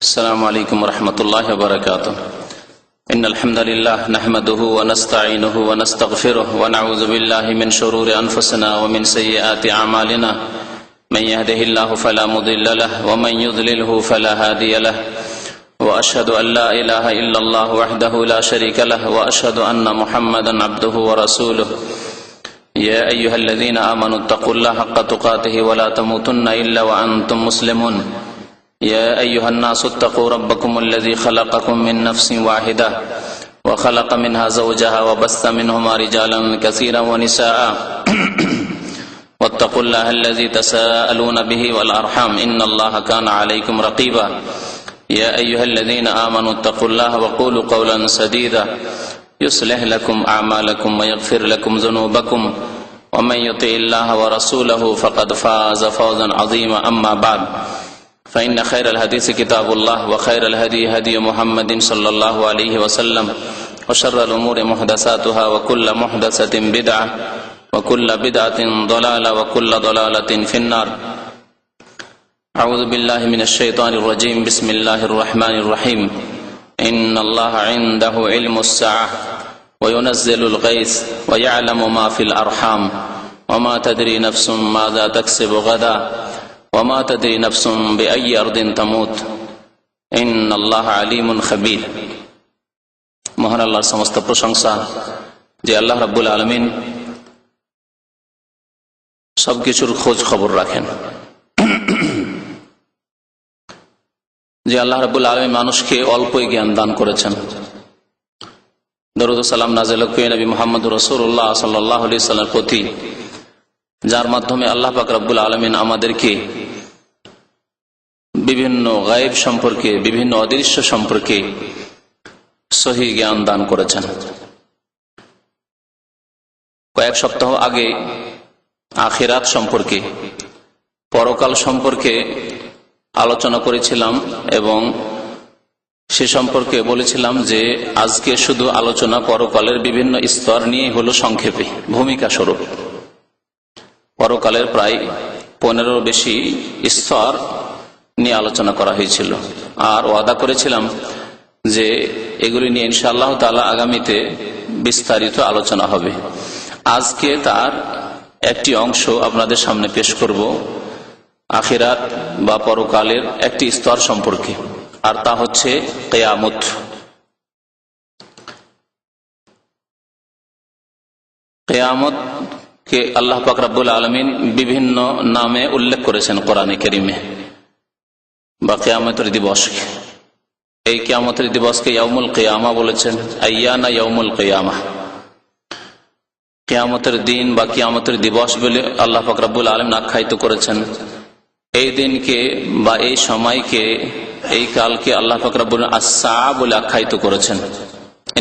السلام عليكم ورحمة الله وبركاته. إن الحمد لله نحمده ونستعينه ونستغفره ونعوذ بالله من شرور أنفسنا ومن سيئات أعمالنا من يهده الله فلا مضل له ومن يضلله فلا هادي له وأشهد أن لا إله إلا الله وحده لا شريك له وأشهد أن محمدا عبده ورسوله. يا أيها الذين آمنوا اتقوا الله حق تقاته ولا تموتن إلا وأنتم مسلمون. يا أيها الناس اتقوا ربكم الذي خلقكم من نفس واحدة وخلق منها زوجها وبث منهما رجالا كثيرا ونساء واتقوا الله الذي تساءلون به والأرحام إن الله كان عليكم رقيبا. يا أيها الذين آمنوا اتقوا الله وقولوا قولا سديدا يصلح لكم أعمالكم ويغفر لكم ذنوبكم ومن يطع الله ورسوله فقد فاز فوزا عظيما. أما بعد فإن خير الحديث كتاب الله وخير الهدي هدي محمد صلى الله عليه وسلم وشر الأمور محدثاتها وكل محدثة بدعة وكل بدعة ضلالة وكل ضلالة في النار. أعوذ بالله من الشيطان الرجيم. بسم الله الرحمن الرحيم. إن الله عنده علم الساعة وينزل الغيث ويعلم ما في الأرحام وما تدري نفس ماذا تكسب غدا وما تدري نفس بأي أرض تموت إن الله عليم خبير. মহান আল্লাহর সমস্ত প্রশংসা যে আল্লাহ রাব্বুল আলামিন সবকিছুর খোঁজ খবর রাখেন, যে আল্লাহ রাব্বুল আলামিন মানুষকে অল্পই জ্ঞান দান করেছেন। দরুদ ও সালাম নাযিল হোক নবী মুহাম্মদুর রাসূলুল্লাহ সাল্লাল্লাহু আলাইহি ওয়াসাল্লামের প্রতি, যার মাধ্যমে আল্লাহ পাক রব্বুল আলামিন আমাদেরকে বিভিন্ন গায়েব সম্পর্কে, বিভিন্ন অদৃশ্য সম্পর্কে সহি জ্ঞান দান করেছেন। কয়েক সপ্তাহ আগে আখিরাত সম্পর্কে, পরকাল সম্পর্কে আলোচনা করেছিলাম এবং সে সম্পর্কে বলেছিলাম যে আজকে শুধু আলোচনা পরকালের বিভিন্ন স্তর নিয়ে হলো সংক্ষেপে, ভূমিকা স্বরূপ। পরকালের প্রায় 15 বেশি স্তর নিয়ে আলোচনা করা হয়েছিল, আর ওয়াদা করেছিলাম যে এগুলি নিয়ে ইনশাআল্লাহ তাআলা আগামীতে বিস্তারিত আলোচনা হবে। আজকে তার একটি অংশ আপনাদের সামনে পেশ করব, আখিরাত বা পরকালের একটি স্তর সম্পর্কে, আর তা হচ্ছে কিয়ামত। কিয়ামত কে আল্লাহ পাক রব্বুল আলামিন বিভিন্ন নামে উল্লেখ করেছেন কোরআনে কারীমে, বা কিয়ামতের দিবসকে। এই কিয়ামতের দিবসকে ইয়াউমুল কিয়ামা বলেছেন, আইয়ানা ইয়াউমুল কিয়ামা। কিয়ামতের দিন বা কিয়ামতের দিবস বলে আল্লাহ পাক রব্বুল আলামিন আখ্যায়িত করেছেন। এই দিনকে বা এই সময়কে, এই কালকে আল্লাহ পাক রব্বুল আস-সাআ বলে আখ্যায়িত করেছেন।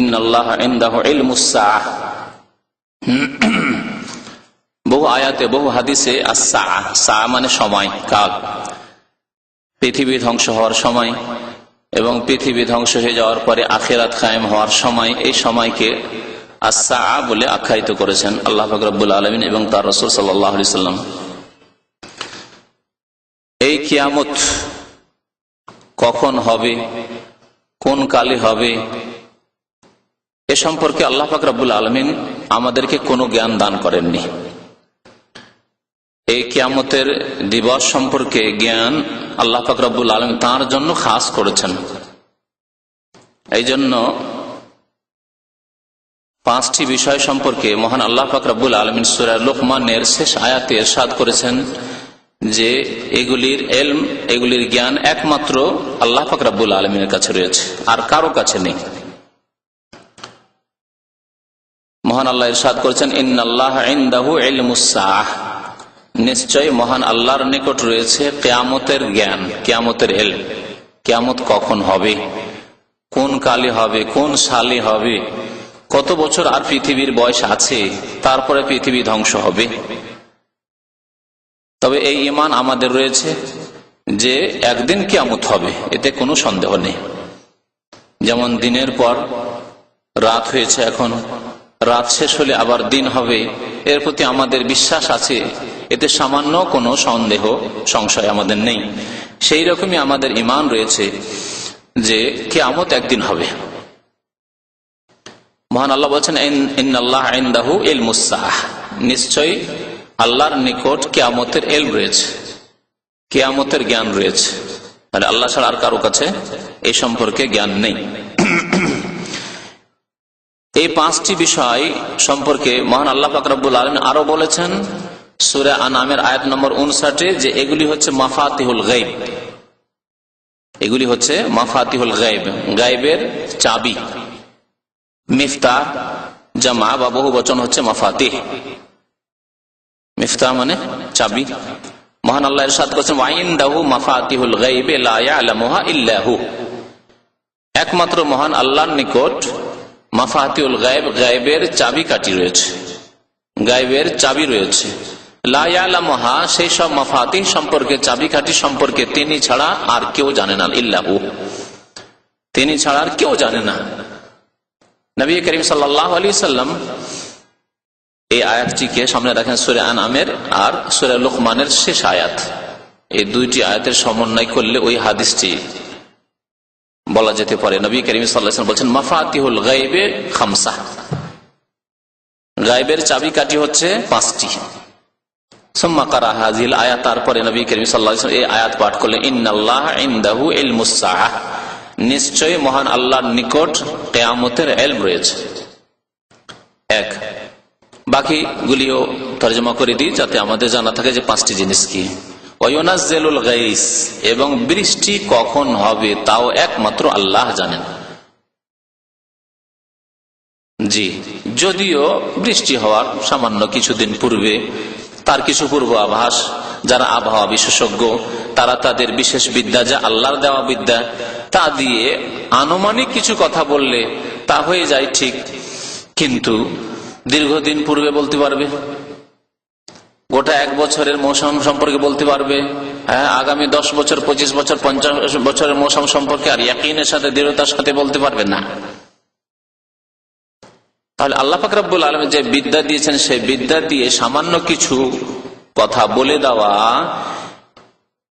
ইন্নাল্লাহা ইনদাহু ইলমুস সাআহ। বহু আয়াতে, বহু হাদিসে আস-সাআ, সাআ মানে সময়, কাল, পৃথিবী ধ্বংস হওয়ার সময় এবং পৃথিবী ধ্বংস হয়ে যাওয়ার পরে আখিরাত কায়েম হওয়ার সময়, এই সময়কে আস-সাআ বলে আখ্যায়িত করেছেন আল্লাহ পাক রব্বুল আলামিন এবং তার রাসূল সাল্লাল্লাহু আলাইহি ওয়াসাল্লাম। এই কিয়ামত কখন হবে, কোন কালে হবে, এ সম্পর্কে আল্লাহ পাক রব্বুল আলামিন আমাদেরকে কোনো জ্ঞান দান করেননি। এই কিয়ামতের দিবস সম্পর্কে জ্ঞান আল্লাহ পাক রব্বুল আলামিন তার জন্য খাস করেছেন। এই জন্য 5টি বিষয় সম্পর্কে মহান আল্লাহ পাক রব্বুল আলামিন সূরা লুকমানের শেষ আয়াতে ইরশাদ করেছেন যে এগুলির ইলম, এগুলির জ্ঞান একমাত্র আল্লাহ পাক রব্বুল আলামিনের কাছে রয়েছে, আর কারো কাছে নেই। মহান আল্লাহ ইরশাদ করেছেন, ইন্নাল্লাহা ইনদাহু ইলমুস সাআহ। নিশ্চয় মহান আল্লাহর নিকট রয়েছে কিয়ামতের জ্ঞান, কিয়ামতের ইলম। কিয়ামত কখন হবে, কোন কালে হবে, কোন সালে হবে, কত বছর আর পৃথিবীর বয়স আছে, তারপরে পৃথিবী ধ্বংস হবে। তবে এই ঈমান আমাদের রয়েছে যে একদিন কিয়ামত হবে, এতে কোনো সন্দেহ নেই। যেমন দিনের পর রাত হয়েছে, এখন রাত শেষ হলে আবার দিন হবে, এর প্রতি আমাদের বিশ্বাস আছে, এতে সামান্য কোনো সন্দেহ সংশয় আমাদের নেই। সেই রকমই আমাদের ঈমান রয়েছে যে কিয়ামত একদিন হবে। মহান আল্লাহ বলছেন ইন্নাল্লাহ ইনদাহু ইলমুস সাআহ, নিশ্চয়ই আল্লাহর নিকট কিয়ামতের ইলম রয়েছে, কিয়ামতের জ্ঞান রয়েছে। মানে আল্লাহ ছাড়া আর কারো কাছে এই সম্পর্কে জ্ঞান নেই। এই পাঁচটি বিষয় সম্পর্কে মহান আল্লাহ পাক রব্বুল আলামিন আরো বলেছেন সূরা আনআমের আয়াত নম্বর 59 যে এগুলি হচ্ছে মাফাতিহুল গায়ব, এগুলি হচ্ছে মাফাতিহুল গায়ব, গায়বের চাবি। মিফতাহ জামা বা বহু বচন হচ্ছে মাফাতিহ, মিফতাহ মানে চাবি। মহান আল্লাহ ইরশাদ করেছেন ওয়াইনদাহু মাফাতিহুল গায়ব লা ইয়ালামুহা ইল্লা হু, একমাত্র মহান আল্লাহর নিকট মাফাতিহুল গায়ব, গায়বের চাবি কাঠি রয়েছে, গায়বের চাবি রয়েছে। লা ইয়ালামুহা, সেই সব মাফাতিহ সম্পর্কে, চাবিকাঠি সম্পর্কে তিনি ছাড়া আর কেউ জানে না, ইল্লাহু, তিনি ছাড়া আর কেউ জানে না। নবী করিম সাল্লাল্লাহু আলাইহি সাল্লাম এই আয়াতটিকে সামনে রাখেন সূরা আনআমের আর সূরা লুকমানের শেষ আয়াত। এই দুইটি আয়াতের সমন্বয় করলে ওই হাদিসটি বলা যেতে পারে। নবী করিম সাল্লাল্লাহু আলাইহি ওয়াসাল্লাম বলেছেন মাফাতিহুল গায়বে খামসা, গায়বের চাবিকাঠি হচ্ছে পাঁচটি। সুম্মা কারা হাযিল আয়াত, তারপরে নবী করিম সাল্লাল্লাহু আলাইহি ওয়াসাল্লাম এই আয়াত পাঠ করলেন ইন্নাল্লাহ ইনদাহু ইলমুস সাআহ, নিশ্চয়ই মহান আল্লাহর নিকট কিয়ামতের ইলম রয়েছে। এক, বাকিগুলিও তরজমা করে দিই যাতে আমাদের জানা থাকে যে পাঁচটি জিনিস কি। ওয়ায়ুনাজ্জিলুল গায়স, এবং বৃষ্টি কখন হবে তাও একমাত্র আল্লাহ জানেন। জি, যদিও বৃষ্টি হওয়ার সামান্য কিছুদিন পূর্বে তার কিছু পূর্বাভাস, যারা আবহাওয়া বিশেষজ্ঞ তারা তাদের বিশেষ বিদ্যা, যা আল্লাহর দেওয়া বিদ্যা, তা দিয়ে আনুমানিক কিছু কথা বললে তা হয়ে যায় ঠিক, কিন্তু দীর্ঘদিন পূর্বে বলতে পারবে, গোটা এক বছরের মৌসুম সম্পর্কে বলতে পারবে, হ্যাঁ আগামী 10 বছর 25 বছর 50 বছরের মৌসুম সম্পর্কে আর ইয়াকিনের সাথে, দৃঢ়তার সাথে বলতে পারবে না। তাহলে আল্লাহ পাক রব্বুল আলামিন যে বিদ্যা দিয়েছেন সেই বিদ্যা দিয়ে সামান্য কিছু কথা বলে দেওয়া,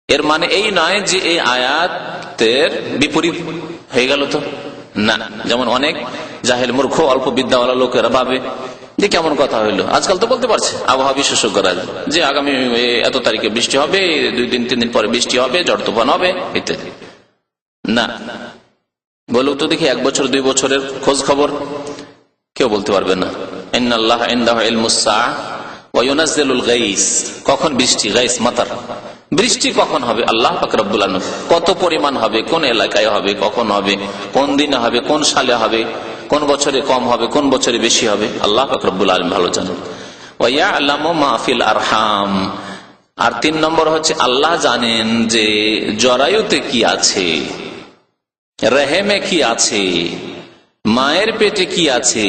এর মানে এই নয় যে এই আয়াতের বিপরীত হয়ে গেল তো না। যেমন অনেক জাহেল মূর্খ অল্প বিদ্যাওয়ালা লোকেরা ভাবে যে কেমন কথা হইলো, আজকাল তো বলতে পারছে আবহাওয়া বিশেষজ্ঞরা যে আগামী এত তারিখে বৃষ্টি হবে, 2-3 দিন পরে বৃষ্টি হবে, ঝড় তুফান হবে ইত্যাদি। না, বলুক তো দেখি 1 বছর 2 বছরের খোঁজ খবর, কেউ বলতে পারবে না। ইন্নাল্লাহ ইনদাহু ইলমুস সাআহ ওয়া ইউনাজ্জিলুল গায়স, কখন বৃষ্টি, গায়স মাতার, বৃষ্টি কখন হবে আল্লাহ পাক রব্বুল আলামিন, কত পরিমাণ হবে, কোন এলাকায় হবে, কখন হবে, কোন দিনে হবে, কোন সালে হবে, কোন বছরে কম হবে, কোন বছরে বেশি হবে, আল্লাহ পাক রব্বুল আলামিন ভালো জানেন। ওয়া ইয়ালামু মা ফিল আরহাম, আর 3 নম্বর হচ্ছে আল্লাহ জানেন যে জরায়ুতে কি আছে, রেহেমে কি আছে, মায়ের পেটে কি আছে,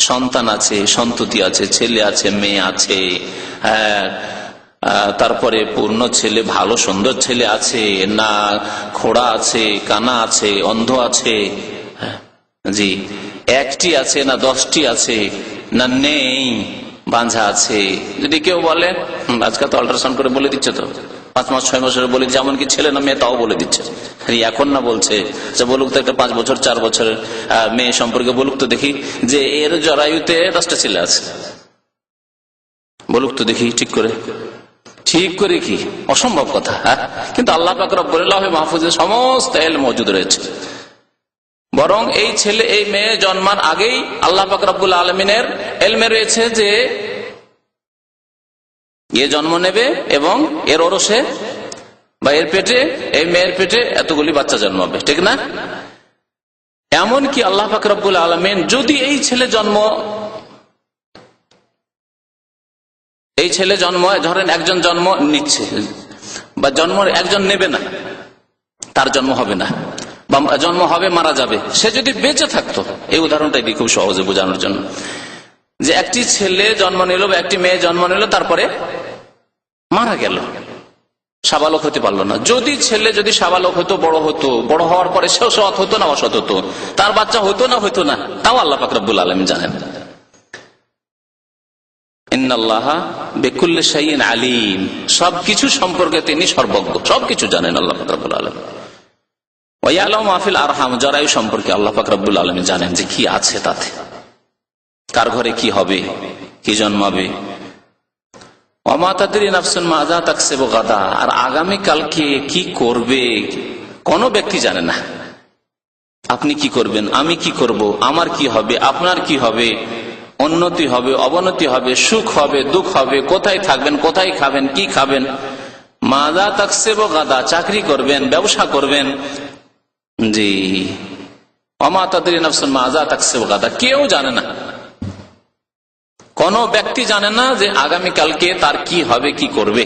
সন্তান আছে, সন্ততি আছে, ছেলে আছে, মেয়ে আছে, তারপরে পূর্ণ ছেলে, ভালো সুন্দর ছেলে আছে না, খোড়া আছে, কানা আছে, অন্ধ আছে, জি, 1টি আছে না 10টি আছে, না নেই, বাঁঝা আছে। যদি কেউ বলে আজকাল তো আল্ট্রাসাউন্ড করে বলে দিচ্ছে, তো 5 মাস 6 মাসের বলে দিচ্ছে, এমনকি ছেলে না মেয়ে তাও বলে দিচ্ছে। এখন না বলছে যে বলুক তো একটা 5 বছর 4 বছরের মেয়ে সম্পর্কে বলুক তো দেখি যে এর জরায়ুতে 10টা ছেলে আছে, বলুক তো দেখি ঠিক করে, ঠিক করে কি অসম্ভব কথা। কিন্তু আল্লাহ পাক রব্বুল লাউহে মাহফুজে সমস্ত ইলম মওজুদ রয়েছে। বরং এই ছেলে এই মেয়ে জন্মার আগেই আল্লাহ পাক রব্বুল আলামিনের ইলমে রয়েছে যে এ জন্ম নেবে এবং এর ওরসে বা এর পেটে, এই মেয়ের পেটে এতগুলি বাচ্চা জন্মাবে, ঠিক না? এমনকি আল্লাহ পাক রব্বুল আলামিন যদি এই ছেলে জন্ম ধরেন একজন জন্ম নিচ্ছে বা জন্ম একজন নেবে না, তার জন্ম হবে না বা জন্ম হবে মারা যাবে, সে যদি বেঁচে থাকতো, এই উদাহরণটা দিই খুব সহজে বোঝানোর জন্য, যে একটি ছেলে জন্ম নিল বা একটি মেয়ে জন্ম নিল, তারপরে মারা গেল, সাবালক হতে পারলো না। যদি ছেলে যদি সাবালক হতো, বড় হওয়ার পরে সেও সৎ হতো না অসৎ হতো, তার বাচ্চা হতো না, তাও আল্লাহ পাক রব্বুল আলামিন জানেন। ইন্নাল্লাহা বিকুল্লি শাইইন আলিম, সবকিছু সম্পর্কে তিনি সর্বজ্ঞ, সবকিছু জানেন আল্লাহ পাক রব্বুল আলামিন। ওয়ায়ালামু মা ফিল আরহাম, জরায়ু সম্পর্কে আল্লাহ পাক রব্বুল আলামিন জানেন যে কি আছে তাতে, কার ঘরে কি হবে, কি জন্মাবে। ওমা তাদরি নাফসুন মাযা তাকসিবু গাদা, আর আগামী কালকে কি করবে কোন ব্যক্তি জানে না। আপনি কি করবেন, আমি কি করব, আমার কি হবে, আপনার কি হবে, উন্নতি হবে, অবনতি হবে, সুখ হবে, দুঃখ হবে, কোথায় থাকবেন, কোথায় খাবেন, কি খাবেন। মাযা তাকসিবু গাদা, চাকরি করবেন, ব্যবসা করবেন, জি। ওমা তাদরি নাফসুন মাযা তাকসিবু গাদা, কেউ জানে না, কোন ব্যক্তি জানে না যে আগামীকালকে তার কি হবে, কি করবে,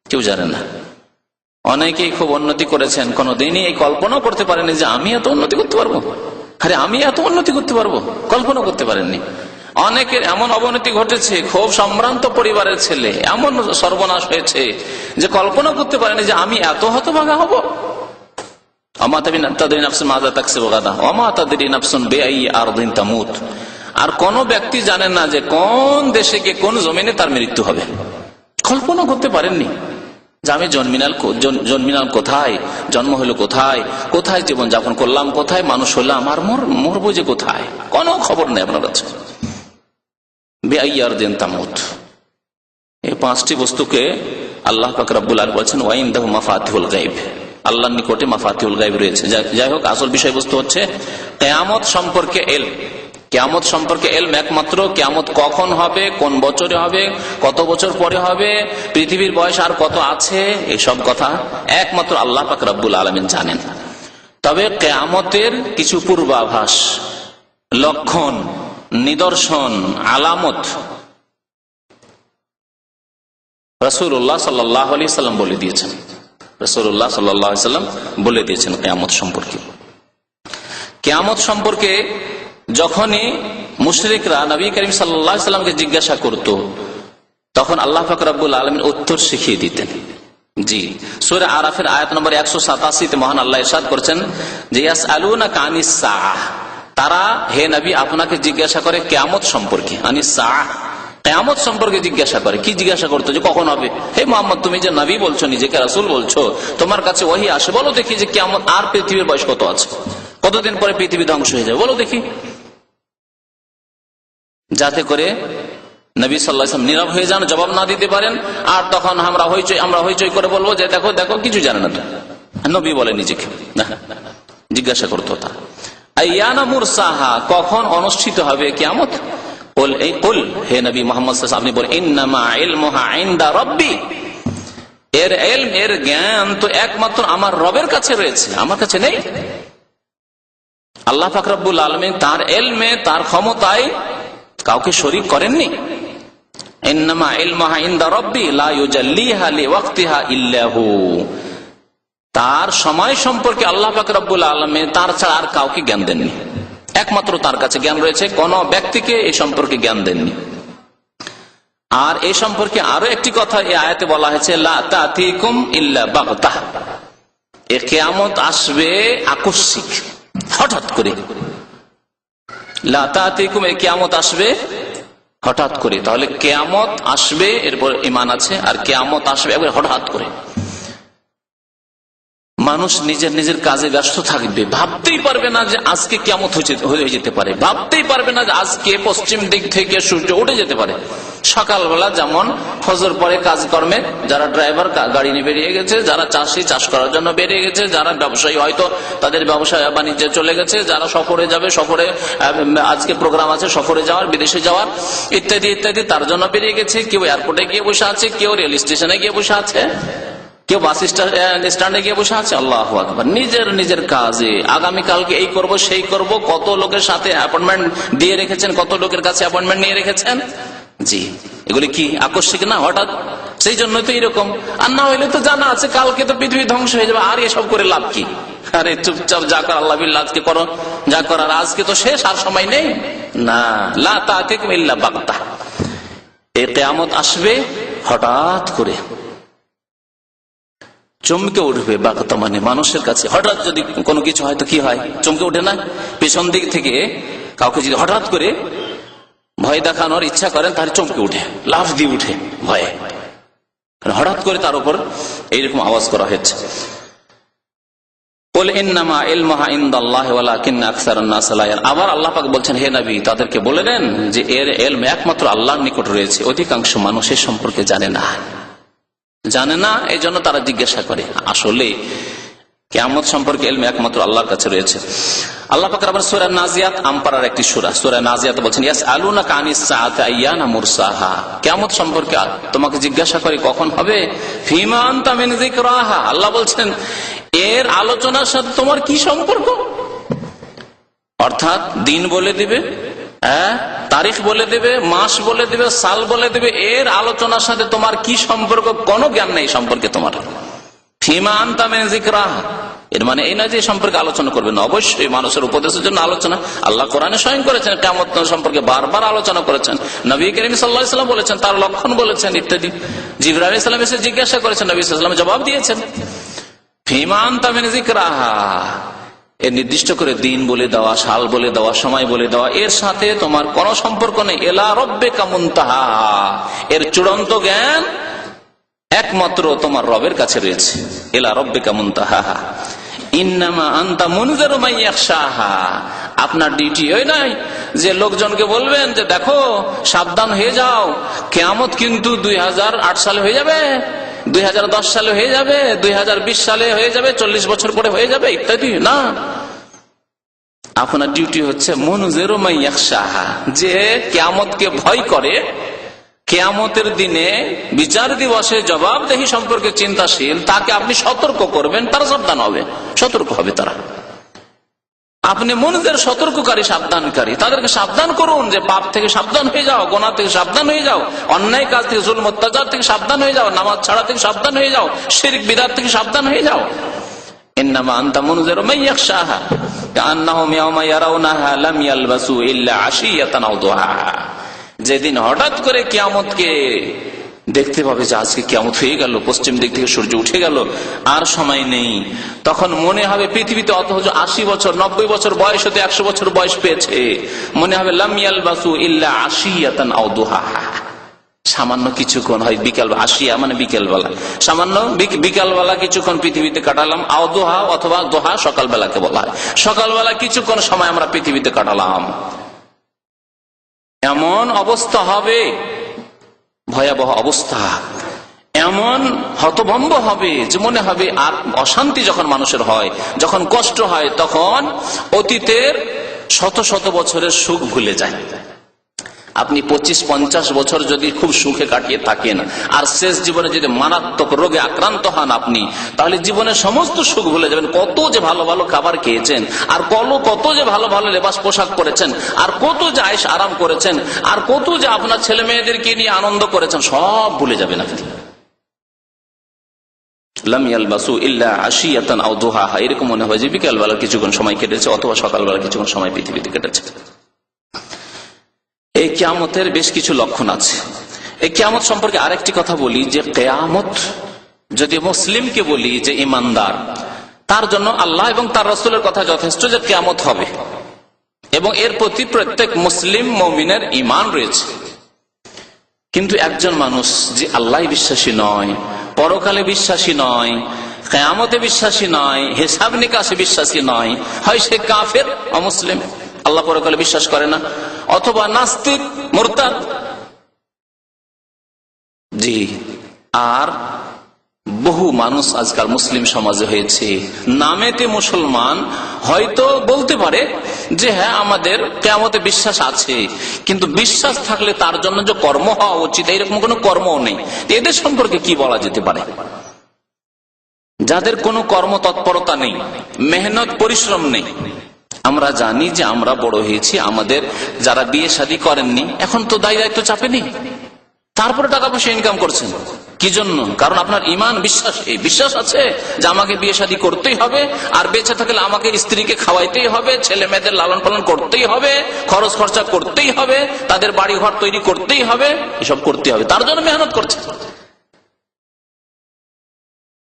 কেউ জানে না। অনেকেই খুব উন্নতি করেছেন, কোনদিনই এই কল্পনা করতে পারেনি যে আমি এত উন্নতি করতে পারবো, আরে আমি এত উন্নতি করতে পারবো, কল্পনা করতে পারেননি। অনেকের এমন অবনতি ঘটেছে, খুব সম্ভ্রান্ত পরিবারের ছেলে, এমন সর্বনাশ হয়েছে যে কল্পনা করতে পারেনি যে আমি এত হতভাগা হব। আর কোন ব্যক্তি জানেন না যে কোন দেশে গিয়ে কোন জমিনে তার মৃত্যু হবে, কল্পনা করতে পারেননি যে আমি জন্মিনাল কোথায়, জন্ম হলো কোথায়, কোথায় জীবন যাপন করলাম, কোথায় মানুষ হলাম, আর মরবো যে কোথায়, কোনো খবর নেই আপনার কাছে। বেআইয়ার দিন তামুত, এই পাঁচটি বস্তুকে আল্লাহ পাক রব্বুল আলামিন বলেছেন ওয়াইনদাহু মাফাতিহুল গায়ব, আল্লাহর নিকটে মাফাতিহুল গায়ব রয়েছে। যাই হোক, আসল বিষয়বস্তু হচ্ছে কিয়ামত সম্পর্কে ইলম। কিয়ামত সম্পর্কে ইলম একমাত্র কিয়ামত কখন হবে, কোন বছরে হবে, কত বছর পরে হবে, পৃথিবীর বয়স আর কত আছে, এইসব কথা একমাত্র আল্লাহ পাক রব্বুল আলামিন জানেন। তবে কিয়ামতের কিছু পূর্বাভাস, লক্ষণ, নিদর্শন, আলামত রাসূলুল্লাহ সাল্লাল্লাহু আলাইহি সাল্লাম বলে দিয়েছেন। রাসূলুল্লাহ সাল্লাল্লাহু আলাইহি সাল্লাম বলে দিয়েছেন কিয়ামত সম্পর্কে। কিয়ামত সম্পর্কে যখনই মুশরিকরা নবী করিম সাল্লাল্লাহু আলাইহি সাল্লামকে জিজ্ঞাসা করত, তখন আল্লাহ পাক রব্বুল আলামিন উত্তর শিখিয়ে দিতেন। জি, সূরা আরাফের আয়াত নম্বর 187 তে মহান আল্লাহ ইরশাদ করেছেন যে ইয়াসআলুনাকা আনিস সাআহ, তারা হে নবী আপনাকে জিজ্ঞাসা করে কিয়ামত সম্পর্কে। আনিস সাআহ, কিয়ামত সম্পর্কে জিজ্ঞাসা করে। কি জিজ্ঞাসা করতো, যে কখন হবে। হে মুহাম্মদ, তুমি যে নবী বলছো, নিজেকে রাসূল বলছো, তোমার কাছে ওহী আসে, বলো দেখি যে কিয়ামত আর পৃথিবীর বয়স কত আছে, কতদিন পরে পৃথিবী ধ্বংস হয়ে যাবে, বলো দেখি। যাতে করে নবী সাল্লাল্লাহু আলাইহি ওয়াসাল্লাম নীরব হয়ে যান, জবাব না দিতে পারেন, আর তখন আমরা হইচই করে বলবো যে দেখো দেখো, কিছু জানে না তো। নবী বলে নিজেকে না, জিজ্ঞাসা করতো তা। আইয়ানা মুরসাহা, কখন অনুষ্ঠিত হবে কিয়ামত। হে নবী মুহাম্মদ সাল্লাল্লাহু আলাইহি ওয়াসাল্লাম, আপনি বলেন ইন্নামা ইলমুহা ইনদা রাব্বি, এর ইলম, এর জ্ঞান তো একমাত্র আমার রবের কাছে রয়েছে, আমার কাছে নেই। আল্লাহ পাক রব্বুল আলামিন তার ইলমে, তার ক্ষমতায় কাউকে শরীক করেননি। ইন্নামা ইলমুহা ইনদা রাব্বি লা ইউজাল্লিহা লিওয়াক্তিহা ইল্লা হু, তার সময় সম্পর্কে আল্লাহ পাক রব্বুল আলামিন তার ছাড়া আর কাউকে জ্ঞান দেননি, একমাত্র তার কাছে জ্ঞান রয়েছে, কোন ব্যক্তিকে এই সম্পর্কে জ্ঞান দেননি। আর এই সম্পর্কে আরো একটি কথা এই আয়াতে বলা হয়েছে, লা তাতিকুম ইল্লা বাগতাহ, এ কিয়ামত আসবে আকস্মিক, হঠাৎ করে। লা তাতিকুম, এ কিয়ামত আসবে হঠাৎ করে। তাহলে কিয়ামত আসবে, এরপর ঈমান আছে, আর কিয়ামত আসবে একবার হঠাৎ করে। মানুষ নিজের নিজের কাজে ব্যস্ত থাকবে, ভাবতেই পারবে না যে আজকে কিয়ামত হয়ে যেতে পারে, ভাবতেই পারবে না যে আজকে পশ্চিম দিক থেকে সূর্য উঠে যেতে পারে। সকালবেলা যেমন ফজর পরে কাজকর্মে যারা ড্রাইভার গাড়ি নিয়ে বেরিয়ে গেছে, যারা চাষি চাষ করার জন্য বেরিয়ে গেছে, যারা ব্যবসায়ী হয়তো তাদের ব্যবসা বাণিজ্যে চলে গেছে, যারা সফরে যাবে, সফরে আজকে প্রোগ্রাম আছে সফরে যাওয়ার, বিদেশে যাওয়ার ইত্যাদি ইত্যাদি, তার জন্য বেরিয়ে গেছে। কেউ এয়ারপোর্টে গিয়ে বসে আছে, কেউ রেল স্টেশনে গিয়ে বসে আছে, কেউ বাস স্ট্যান্ডে গিয়ে বসে আছে। আল্লাহু আকবার, নিজের নিজের কাজে, আগামীকালকে এই করব সেই করব, কত লোকের সাথে অ্যাপয়েন্টমেন্ট দিয়ে রেখেছেন, কত লোকের কাছে অ্যাপয়েন্টমেন্ট নিয়ে রেখেছেন। জি, এগুলি কি আকস্মিক না, হঠাৎ। সেই জন্যই তো এরকম। আর না হইলে তো জানা আছে কালকে তো পৃথিবী ধ্বংস হয়ে যাবে, আর এসব করে লাভ কি। আরে চুপচাপ যা কর আল্লাহ বিল্লাহ আজকে করো, যা করার আজকে তো শেষ, আর সময় নেই। না, লা তাতিকুম ইল্লা বাগতাহ, এই কিয়ামত আসবে হঠাৎ করে, চমকে উঠবে। বাগতা মানে মানুষের কাছে হঠাৎ যদি কোনো কিছু হয় তো কি হয়, চমকে উঠে না। পেছন দিক থেকে কাউকে যদি হঠাৎ করে ভয় দেখানোর ইচ্ছা করেন, তাহলে চমকে উঠে, লাফ দিয়ে উঠে ভয়ে, হঠাৎ করে তার উপর এইরকম আওয়াজ করা হচ্ছে। আবার আল্লাহ পাক বলছেন, হে নবী তাদেরকে বলে দেন যে এর ইলম একমাত্র আল্লাহর নিকট রয়েছে, অধিকাংশ মানুষ এ সম্পর্কে জানে না, এই জন্য তারা জিজ্ঞাসা করে। আসলে কিয়ামত সম্পর্কে ইলম একমাত্র আল্লাহর কাছে রয়েছে। আল্লাহ পাক আবার সূরা নাজিয়াত, আমপারার একটি সূরা, সূরা নাজিয়াত বলছেন, ইয়াসআলুনাকা আনিস সাআতি আইয়ানা মুরসাহা, কিয়ামত সম্পর্কে তোমাকে জিজ্ঞাসা করে কখন হবে। ফিমা আনতা মিন যিকরাহা, আল্লাহ বলছেন এর আলোচনার সাথে তোমার কি সম্পর্ক। অর্থাৎ দিন বলে দিবে, তারিখ বলে দিবে, মাস বলে দিবে, সাল বলে দিবে, এর আলোচনার সাথে তোমার কি সম্পর্ক, কোনো জ্ঞান নেই সম্পর্কে তোমার। ফিমা আনতা মিন যিকরাহা, এর মানে এই নয় যে সম্পর্কে আলোচনা করবে না, অবশ্যই মানুষের উপদেশের জন্য আলোচনা। আল্লাহ কোরআনে স্বয়ং করেছেন, কিয়ামত সম্পর্কে বারবার আলোচনা করেছেন, নবী করিম সাল্লাল্লাহু আলাইহি ওয়াসাল্লাম বলেছেন, তার লক্ষণ বলেছেন ইত্যাদি। জিবরাইল আলাইহিস সালাম এসে জিজ্ঞাসা করেছেন, নবী সাল্লাল্লাহু আলাইহি ওয়াসাল্লাম জবাব দিয়েছেন। ফিমা আনতা মিন যিকরাহা, এর নির্দিষ্ট করে দিন বলে দেওয়া, সাল বলে দেওয়া, সময় বলে দেওয়া, এর সাথে তোমার কোনো সম্পর্ক নেই। ইলা রাব্বিকা মুনতাহা, এর চূড়ান্ত জ্ঞান একমাত্র তোমার রবের কাছে রয়েছে। ইলা রাব্বিকা মুনতাহা ইন্নামা আনতা মুনজিরু মান ইয়াখশাহা, আপনার ডিউটি ওই নাই যে লোকজনকে বলবেন যে দেখো সাবধান হয়ে যাও, কিয়ামত কিন্তু 2008 সালে হয়ে যাবে, 2010 সালে হয়ে যাবে, 2020 সালে হয়ে যাবে, 40 বছর পরে হয়ে যাবে ইত্যাদি না। আপনার ডিউটি হচ্ছে মুনজিরু মান ইয়াখশাহা, যে কিয়ামতকে ভয় করে, কিয়ামতের দিনে বিচার দিবসে জবাবদেহি সম্পর্কে চিন্তাশীল, তাকে আপনি সতর্ক করবেন, তারা সাবধান হবে, সতর্ক হবে তারা। আপনি মুনজির, সতর্ককারী, সাবধানকারী, তাদেরকে সাবধান করুন যে পাপ থেকে সাবধান হয়ে যাও, গুনাহ থেকে সাবধান হয়ে যাও, অন্যায় কাজ থেকে, জুলম অত্যাচার থেকে সাবধান হয়ে যাও, নামাজ ছাড়া থেকে সাবধান হয়ে যাও, শিরক বিদআত থেকে সাবধান হয়ে যাও। ইন্নামা আনতা মুনজিরু মান ইয়াখশাহা কাআন্নাহুম ইয়াওমা ইয়ারাউনাহা লাম ইয়ালবাসু ইল্লা আশিয়াতান আও দুহাহা, যেদিন হঠাৎ করে কিয়ামতকে দেখতে পাবে যে আজকে কিয়ামত হয়ে গেল, পশ্চিম দিক থেকে সূর্য উঠে গেল, আর সময় নেই, তখন মনে হবে পৃথিবীতে অথচ 80 বছর 90 বছর বয়স হতে 100 বছর বয়স পেয়েছে, মনে হবে লাম ইয়ালবাসু ইল্লা আশিয়াতান আও দুহাহা, সামান্য কিছুক্ষণ, হয় বিকাল, আশিয়া মানে বিকেল বেলা, সামান্য বিকালবেলা কিছুক্ষণ পৃথিবীতে কাটালাম, আও দুহা অথবা দোহা সকালবেলাকে বলা হয়, সকালবেলা কিছুক্ষণ সময় আমরা পৃথিবীতে কাটালাম। এমন অবস্থা হবে, ভয়াবহ অবস্থা, এমন হতভম্ব হবে যে মনে হবে আর অশান্তি যখন মানুষের হয়, যখন কষ্ট হয়, তখন অতীতের শত শত বছরের সুখ ভুলে যায়। আপনি 25-50 বছর যদি খুব সুখে কাটিয়ে থাকেন আর শেষ জীবনে যদি মারাত্মক রোগে আক্রান্ত হন আপনি, তাহলে জীবনের সমস্ত সুখ ভুলে যাবেন। কত যে ভালো ভালো খাবার খেয়েছেন, আর কত যে ভালো ভালো লেবাস পোশাক পরেছেন, আর কত যে আয়েশ আরাম করেছেন, আর কত যে আপনার ছেলে মেয়েদেরকে নিয়ে আনন্দ করেছেন, সব ভুলে যাবেন আপনি। লাম ইয়ালবাসু ইল্লা আশিয়াতান আও দুহাহা, এরকম মনে হয় যে বিকালবেলা কিছুক্ষণ সময় কেটেছে অথবা সকালবেলা কিছুক্ষণ সময় পৃথিবীতে কেটেছে। এই কিয়ামতের বেশ কিছু লক্ষণ আছে। এই কিয়ামত সম্পর্কে আরেকটি কথা বলি যে কিয়ামত যদি মুসলিমকে বলি যে ইমানদার, তার জন্য আল্লাহ এবং তার রাসূলের কথা যথেষ্ট যে কিয়ামত হবে, এবং এর প্রতি প্রত্যেক মুসলিম মুমিনের ঈমান রয়েছে। কিন্তু একজন মানুষ যে আল্লাহ বিশ্বাসী নয়, পরকালে বিশ্বাসী নয়, কিয়ামতে বিশ্বাসী নয়, হিসাব নিকাশে বিশ্বাসী নয়, হয় সে কাফের, অমুসলিম, আল্লাহ পরকালে বিশ্বাস করে না, অথবা নাস্তিক, মুরতাদ। জি, আর বহু মানুষ আজকাল মুসলিম সমাজে হয়েছে, নামেতে মুসলমান, হয়তো বলতে পারে যে হ্যাঁ আমাদের কিয়ামতে বিশ্বাস আছে, কিন্তু বিশ্বাস থাকলে তার জন্য যে কর্ম হওয়া উচিত এরকম কোনো কর্মও নেই। এদের সম্পর্কে কি বলা যেতে পারে? যাদের কোনো কর্ম তৎপরতা নেই, মেহনত পরিশ্রম নেই। আমরা জানি যে আমরা বড় হয়েছি, আমাদের যারা বিয়ে শাদী করেননি এখন তো দায়িত্ব চাপে নেই, তারপরে টাকা পয়সা ইনকাম করছেন। কি জন্য? কারণ আপনার ঈমান, বিশ্বাস, এই বিশ্বাস আছে যে আমাকে বিয়ে শাদী করতেই হবে, আর বেঁচে থাকলে আমাকে স্ত্রীকে খাওয়াইতেই হবে, ছেলে মেয়েদের লালন পালন করতেই হবে, খরচ খরচা করতেই হবে, তাদের বাড়ি ঘর তৈরি করতেই হবে, এসব করতে হবে, তার জন্য মেহনত করছে।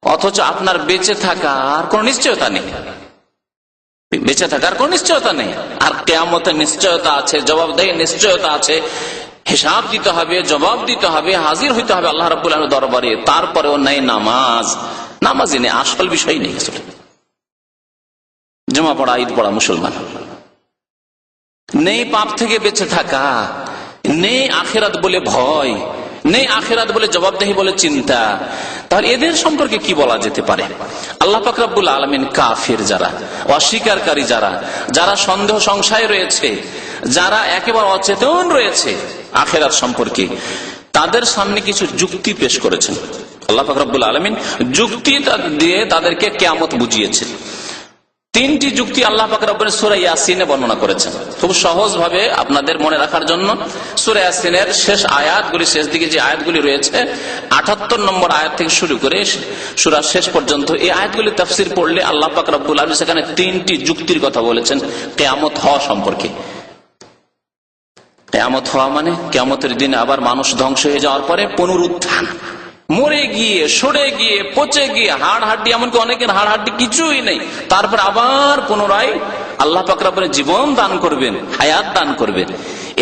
অথচ আপনার বেঁচে থাকার কোন নিশ্চয়তা নেই, বেঁচে থাকার কোন নিশ্চয়তা নেই। আর কিয়ামতের নিশ্চয়তা আছে, জবাবদেহির নিশ্চয়তা আছে, হিসাব দিতে হবে, জবাব দিতে হবে, হাজির হইতে হবে আল্লাহ রাব্বুল আলামিনের দরবারে। তারপরেও নাই নামাজ, নামাজই নেই, আসল বিষয় নেই। জমা পড়া ঈদ পড়া মুসলমান, নেই পাপ থেকে বেঁচে থাকা, নেই আখিরাত বলে ভয়, নেই আখিরাত বলে জবাবদেহি বলে চিন্তা। তাহলে এদের সম্পর্কে কি বলা যেতে পারে? আল্লাহ পাক রব্বুল আলামিন কাফির যারা, অস্বীকারী যারা, যারা সন্দেহ সংশয় রয়েছে, যারা একেবারে অচেতন রয়েছে আখিরাত সম্পর্কে, তাদের সামনে কিছু যুক্তি পেশ করেছেন আল্লাহ পাক রব্বুল আলামিন। যুক্তি দিয়ে তাদেরকে কিয়ামত বুঝিয়েছেন। তিনটি যুক্তি আল্লাহ পাক রব্বুল সূরা ইয়াসিনে বর্ণনা করেছেন। খুব সহজ ভাবে আপনাদের মনে রাখার জন্য সূরা ইয়াসিনের শেষ আয়াতগুলি, শেষ দিকে যে আয়াতগুলি রয়েছে 78 নম্বর আয়াত থেকে শুরু করে সূরার শেষ পর্যন্ত, এই আয়াতগুলি তাফসীর পড়লে আল্লাহ পাক রব্বুল আলামিন সেখানে তিনটি যুক্তির কথা বলেছেন কিয়ামত হওয়া সম্পর্কে। কিয়ামত হওয়া মানে কিয়ামতের দিন আবার মানুষ ধ্বংস হয়ে যাওয়ার পরে পুনরুত্থান, মরে গিয়ে, সরে গিয়ে, পচে গিয়ে, হাড় হাড্ডি, এমনকি অনেকের হাড় হাড্ডি কিছুই নেই, তারপর আবার পুনরায় আল্লাহ পাক রব্বুল জীবন দান করবেন, হায়াত দান করবেন।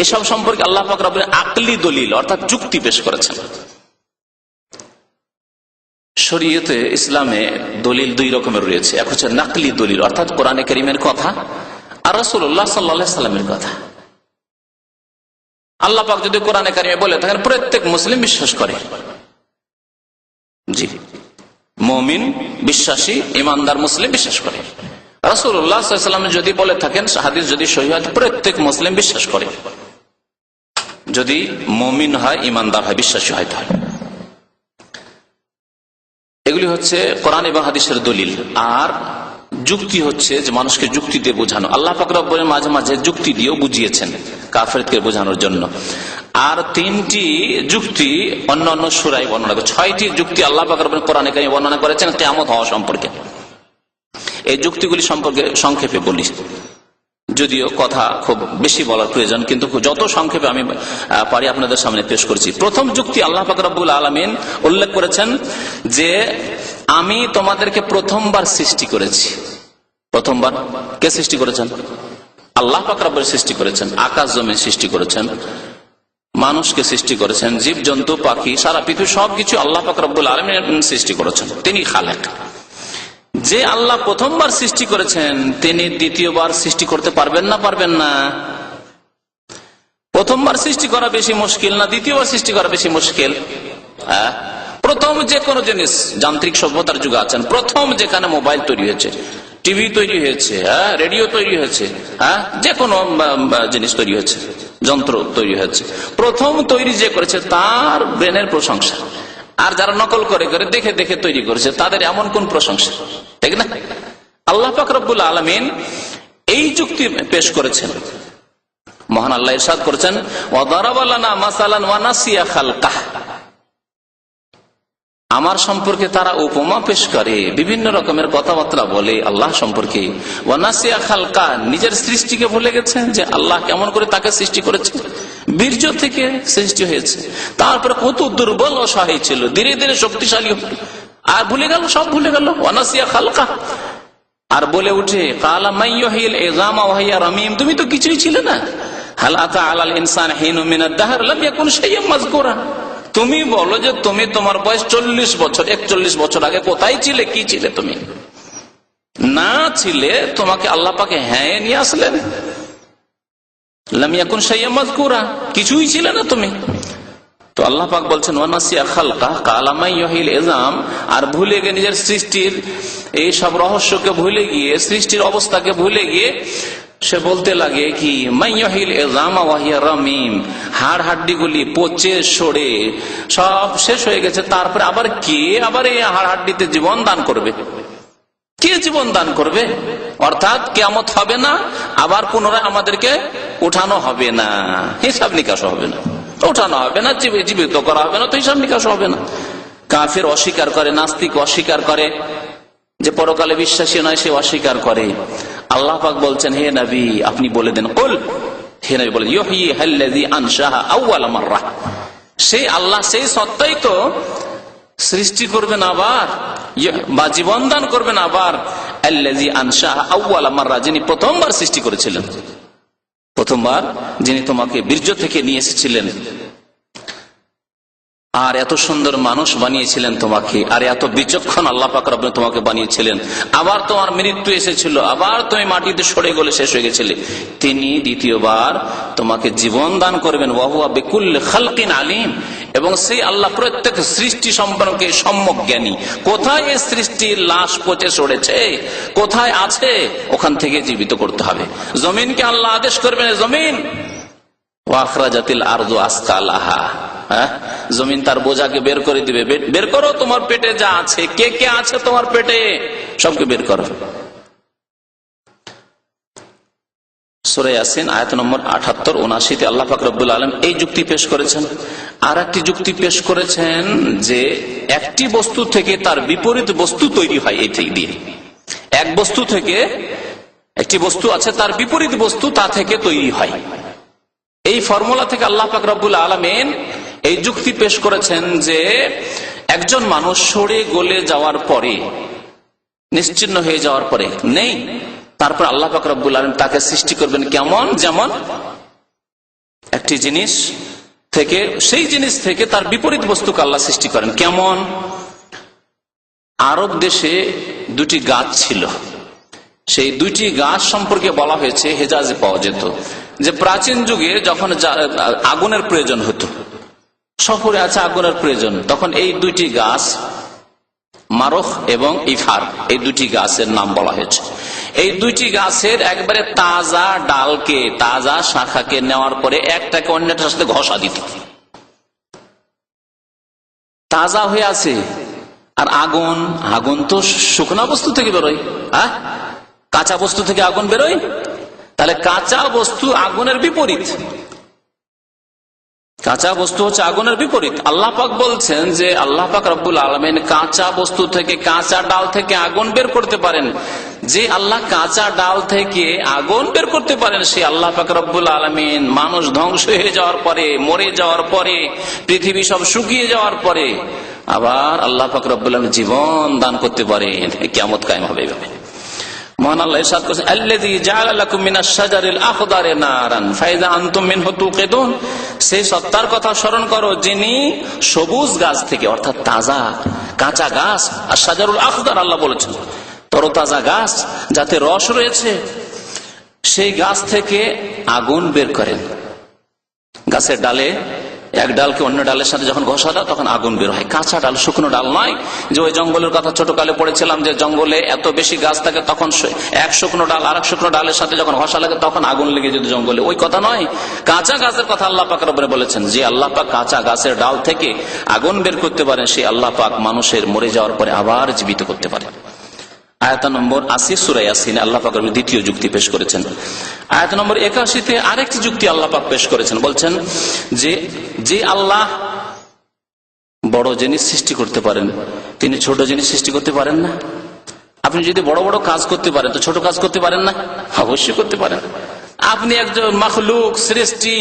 এসব সম্পর্কে আল্লাহ পাক রব্বুল আকলি দলিল অর্থাৎ যুক্তি পেশ করেছেন। শরীয়তে ইসলামে দলিল দুই রকমের রয়েছে। এক হচ্ছে নাকলি দলিল অর্থাৎ কোরআনে কারীমের কথা, আর রাসূলুল্লাহ সাল্লাল্লাহু আলাইহি সাল্লামের কথা। আল্লাহ পাক যদি কোরআনে কারীমে বলে থাকেন, প্রত্যেক মুসলিম বিশ্বাস করে, জি, মুমিন, বিশ্বাসী, ইমানদার মুসলিম বিশ্বাস করে। রাসূলুল্লাহ সাল্লাল্লাহু আলাইহি ওয়াসাল্লাম যদি বলে থাকেন, হাদিস যদি সহিহ হয়, প্রত্যেক মুসলিম বিশ্বাস করে, যদি মুমিন হয়, ইমানদার হয়, বিশ্বাসী হয়। তাহলে এগুলি হচ্ছে কোরআন এবং হাদিসের দলিল। আর যুক্তি হচ্ছে যে মানুষকে যুক্তি দিয়ে বোঝানো। আল্লাহ পাক রব্বুল মাঝে মাঝে যুক্তি দিয়েও বুঝিয়েছেন কাফেরকে বোঝানোর জন্য। আর তিনটি যুক্তি অন্যান্য সূরায় বর্ণনা করে, 6টি যুক্তি আল্লাহ পাক রব্বুল কোরআনে কারীমে বর্ণনা করেছেন কিয়ামত হওয়া সম্পর্কে। এই যুক্তিগুলি সম্পর্কে সংক্ষেপে বলি, যদিও কথা খুব বেশি বলার প্রয়োজন, কিন্তু যত সংক্ষেপে আমি পারি আপনাদের সামনে পেশ করছি। প্রথম যুক্তি আল্লাহ পাক রব্বুল আলামিন উল্লেখ করেছেন যে আমি তোমাদেরকে প্রথমবার সৃষ্টি করেছি। প্রথমবার কে সৃষ্টি করেছেন? আল্লাহ পাক রব্বুল সৃষ্টি করেছেন। আকাশ জমিন সৃষ্টি করেছেন, মানুষকে সৃষ্টি করেছেন, জীব জন্তু পাখি সারা পৃথিবী সবকিছু আল্লাহ পাক রব্বুল আলামিন সৃষ্টি করেছেন। তিনি খালেক। যে আল্লাহ প্রথমবার সৃষ্টি করেছেন তিনি দ্বিতীয়বার সৃষ্টি করতে পারবেন না? পারবেন না। প্রথমবার সৃষ্টি করা বেশি মুশকিল না দ্বিতীয়বার সৃষ্টি করা বেশি মুশকিল? প্রথম যে কোনো জিনিস, যান্ত্রিক সভ্যতার যুগে আছেন, প্রথম যেখানে মোবাইল তৈরি হয়েছে, টিভি তৈরি হয়েছে, রেডিও তৈরি হয়েছে, যে কোনো জিনিস তৈরি হয়েছে, যন্ত্র তৈরি হয়েছে, প্রথম তৈরি যে করেছে তার ব্রেনের প্রশংসা। আর যারা নকল করে করে দেখে দেখে তৈরি করেছে তাদের এমন কোন প্রশংসা, ঠিক না? আল্লাহ পাক রব্বুল আলামিন এই যুক্তি পেশ করেছেন। মহান আল্লাহ ইরশাদ করেছেন, ওয়া দারাবা লানা মাসালান ওয়া নাসিয়া খালকাহ। আমার সম্পর্কে তারা উপমা পেশ করে, বিভিন্ন রকমের কথাবার্তা বলে আল্লাহ সম্পর্কে। ওয়া নাসিয়া খালকা, নিজের সৃষ্টিকে ভুলে গেছেন যে আল্লাহ কেমন করে তাকে সৃষ্টি করেছে। বীর্য থেকে সৃষ্টি হয়েছে, তারপরে কত দুর্বল অসহায় ছিল, ধীরে ধীরে শক্তিশালী হল, আর ভুলে গেল, সব ভুলে গেল। ওয়া নাসিয়া খালকা, আর বলে উঠে কালা মাইয়ুহিল ইযামা ওয়া হিয়া রামীম, তুমি তো কিছুই ছিলে না। হাল আতা আলাল ইনসান হিনুম মিনাদ দাহর লাম ইয়াকুন শাইয়্যান মাযকুরা। তুমি বলো যে তুমি তোমার বয়স 40 বছর 41 বছর আগে কোথায় ছিলে, কি ছিলে? তুমি না ছিলে, তোমাকে আল্লাহ পাকে হ্যাঁ নিয়ে আসলেন। লাম ইয়াকুন শাইয়্যান মাযকুরা, কিছুই ছিলে না তুমি। তো আল্লাহ পাক বলছেন ওয়া নাসিয়া খালকা কালা মাইয়ুহিল ইযাম, আর ভুলে গিয়ে নিজের সৃষ্টির এই সব রহস্যকে ভুলে গিয়ে, সৃষ্টির অবস্থাকে ভুলে গিয়ে সে বলতে লাগে কি, মাইয়ুহিল ইযামা ওয়া হিয়া রামীম, হাড় হাড্ডি গুলি পচে সড়ে সব শেষ হয়ে গেছে, তারপরে আবার কে আবার এই হাড় হাড্ডিতে জীবন দান করবে? কে জীবন দান করবে? অর্থাৎ কিয়ামত হবে না, আবার পুনরায় আমাদেরকে উঠানো হবে না, হিসাব নিকাশ হবে না, উঠানো হবে না, জীবিত করা হবে না, তো হিসাব নিকাশ হবে না। কাফের অস্বীকার করে, নাস্তিক অস্বীকার করে, যে পরকালে বিশ্বাসী নয় সে অস্বীকার করে। আল্লাহ পাক বলছেন, হে নবী আপনি বলে দেন, কুল, হে নবী বলেন, ইউহয়িহাল্লাযী আনশাহা আউয়ালা মাররা, সেই আল্লাহ, সেই সত্তাই তো সৃষ্টি করবেন আবার, বা জীবন দান করবেন আবার। আল্লাযী আনশাহা আউয়ালা মাররা, যিনি প্রথমবার সৃষ্টি করেছিলেন, প্রথমবার যিনি তোমাকে বীর্য থেকে নিয়ে এসেছিলেন। আর এত সুন্দর মানুষ বানিয়েছিলেন তোমাকে, আর এত বিচক্ষণ আল্লাহ পাক রব্বুল তোমাকে বানিয়েছিলেন, আবার তোমার মৃত্যু এসেছিল, আবার তুমি মাটিতে সরে গলে শেষ হয়ে গেছিলে, তিনি দ্বিতীয়বার তোমাকে জীবন দান করবেন। ওয়া হুয়া বিকুল্লি খালকিন আলিম, এবং সেই আল্লাহ প্রত্যেক সৃষ্টি সম্পর্কে সম্যক জ্ঞানী। কোথায় এই সৃষ্টির লাশ পচে সরেছে, কোথায় আছে, ওখান থেকে জীবিত করতে হবে। জমিনকে আল্লাহ আদেশ করবেন, জমিন ওয়াখরাজাতিল আরদু আসকালাহা, জমিন তার বোঝাকে বের করে দিবে, বের করো তোমার পেটে যা আছে, কে কে আছে তোমার পেটে সবকে বের করো। সূরা ইয়াসিন আয়াত নম্বর 78, 79 আল্লাহ পাক রব্বুল আলামিন এই যুক্তি পেশ করেছেন। আর একটি যুক্তি পেশ করেছেন যে একটি বস্তু থেকে তার বিপরীত বস্তু তৈরি হয়। এই থেকে দিয়ে এক বস্তু থেকে, একটি বস্তু আছে তার বিপরীত বস্তু তা থেকে তৈরি হয়। এই ফর্মুলা থেকে আল্লাহ পাক রব্বুল আলামিন এই যুক্তি পেশ করেছেন যে একজন মানুষ সরে গলে যাওয়ার পরে, নিশ্চিহ্ন হয়ে যাওয়ার পরে নেই, তারপর আল্লাহ পাক রব্বুল আলামিন তাকে সৃষ্টি করবেন কেমন, যেমন একটি জিনিস থেকে, সেই জিনিস থেকে তার বিপরীত বস্তুকে আল্লাহ সৃষ্টি করেন। কেমন? আরব দেশে দুটি গাছ ছিল, সেই দুইটি গাছ সম্পর্কে বলা হয়েছে, হেজাজে পাওয়া যেত, যে প্রাচীন যুগে যখন আগুনের প্রয়োজন হতো, সফরে আছে আগুনের প্রয়োজন, তখন এই দুইটি গাছ মারখ এবং ইফার, এই দুটি গাছের নাম বলা হয়েছে। এই দুইটি গাছের একবারে তাজা ডালকে, তাজা শাখাকে নেওয়ার পরে একটাকে অন্যটার সাথে ঘষা দিত। তাজা হয়ে আছে, আর আগুন, আগুন তো শুকনা বস্তু থেকে বেরোয়, কাঁচা বস্তু থেকে আগুন বেরোয়, তাহলে কাঁচা বস্তু আগুনের বিপরীত, কাঁচা বস্তু হচ্ছে আগুনের বিপরীত। আল্লাহ পাক বলছেন যে আল্লাহ পাক রব্বুল আলামিন কাঁচা বস্তু থেকে, কাঁচা ডাল থেকে আগুন বের করতে পারেন। যে আল্লাহ কাঁচা ডাল থেকে আগুন বের করতে পারেন, সে আল্লাহ পাক রব্বুল আলামিন মানুষ ধ্বংস হয়ে যাওয়ার পরে, মরে যাওয়ার পরে, পৃথিবী সব শুকিয়ে যাওয়ার পরে আবার আল্লাহ পাক রব্বুল আলামিন জীবন দান করতে পারেন। কিয়ামত কায়েম হবে এভাবে। মহান আল্লাহ ইরশাদ করেছেন, আল্লাযী জাআলা লাকুম মিনাশ শাজারিল আখদারি নারান ফাইযা আনতুম মিনহু তুকিদুন, সেই সত্তার কথা স্মরণ করো যিনি সবুজ গাছ থেকে, অর্থাৎ তাজা কাঁচা গাছ, আর শাজারুল আখদার আল্লাহ বলেছেন তরতাজা গাছ যাতে রস রয়েছে, সেই গাছ থেকে আগুন বের করেন। গাছের ডালে, এক ডালকে অন্য ডালের সাথে যখন ঘষা দাও তখন আগুন বের হয়। কাঁচা ডাল, শুকনো ডাল নয়। যে ওই জঙ্গলের কথা ছোটকালে পড়েছিলাম, যে জঙ্গলে এত বেশি গাছ থাকে, তখন এক শুকনো ডাল আর এক শুকনো ডালের সাথে যখন ঘষা লাগে তখন আগুন লেগে যেত জঙ্গলে, ওই কথা নয়। কাঁচা গাছের কথা আল্লাহ পাক রব্বুল বলেছেন, যে আল্লাহ পাক কাঁচা গাছের ডাল থেকে আগুন বের করতে পারেন, সেই আল্লাহ পাক মানুষের মরে যাওয়ার পরে আবার জীবিত করতে পারেন। আয়াত নম্বর 80 সূরা ইয়াসিন আল্লাহ পাক দ্বিতীয় যুক্তি পেশ করেছেন। আয়াত নম্বর 81 আরেকটি যুক্তি আল্লাহ পাক পেশ করেছেন, বলছেন যে আল্লাহ বড় জিনিস সৃষ্টি করতে পারেন, তিনি ছোট জিনিস সৃষ্টি করতে পারেন না? আপনি যদি বড় বড় কাজ করতে পারেন তো ছোট কাজ করতে পারেন না? অবশ্যই করতে পারেন। আপনি একজন মাখলুক, সৃষ্টি,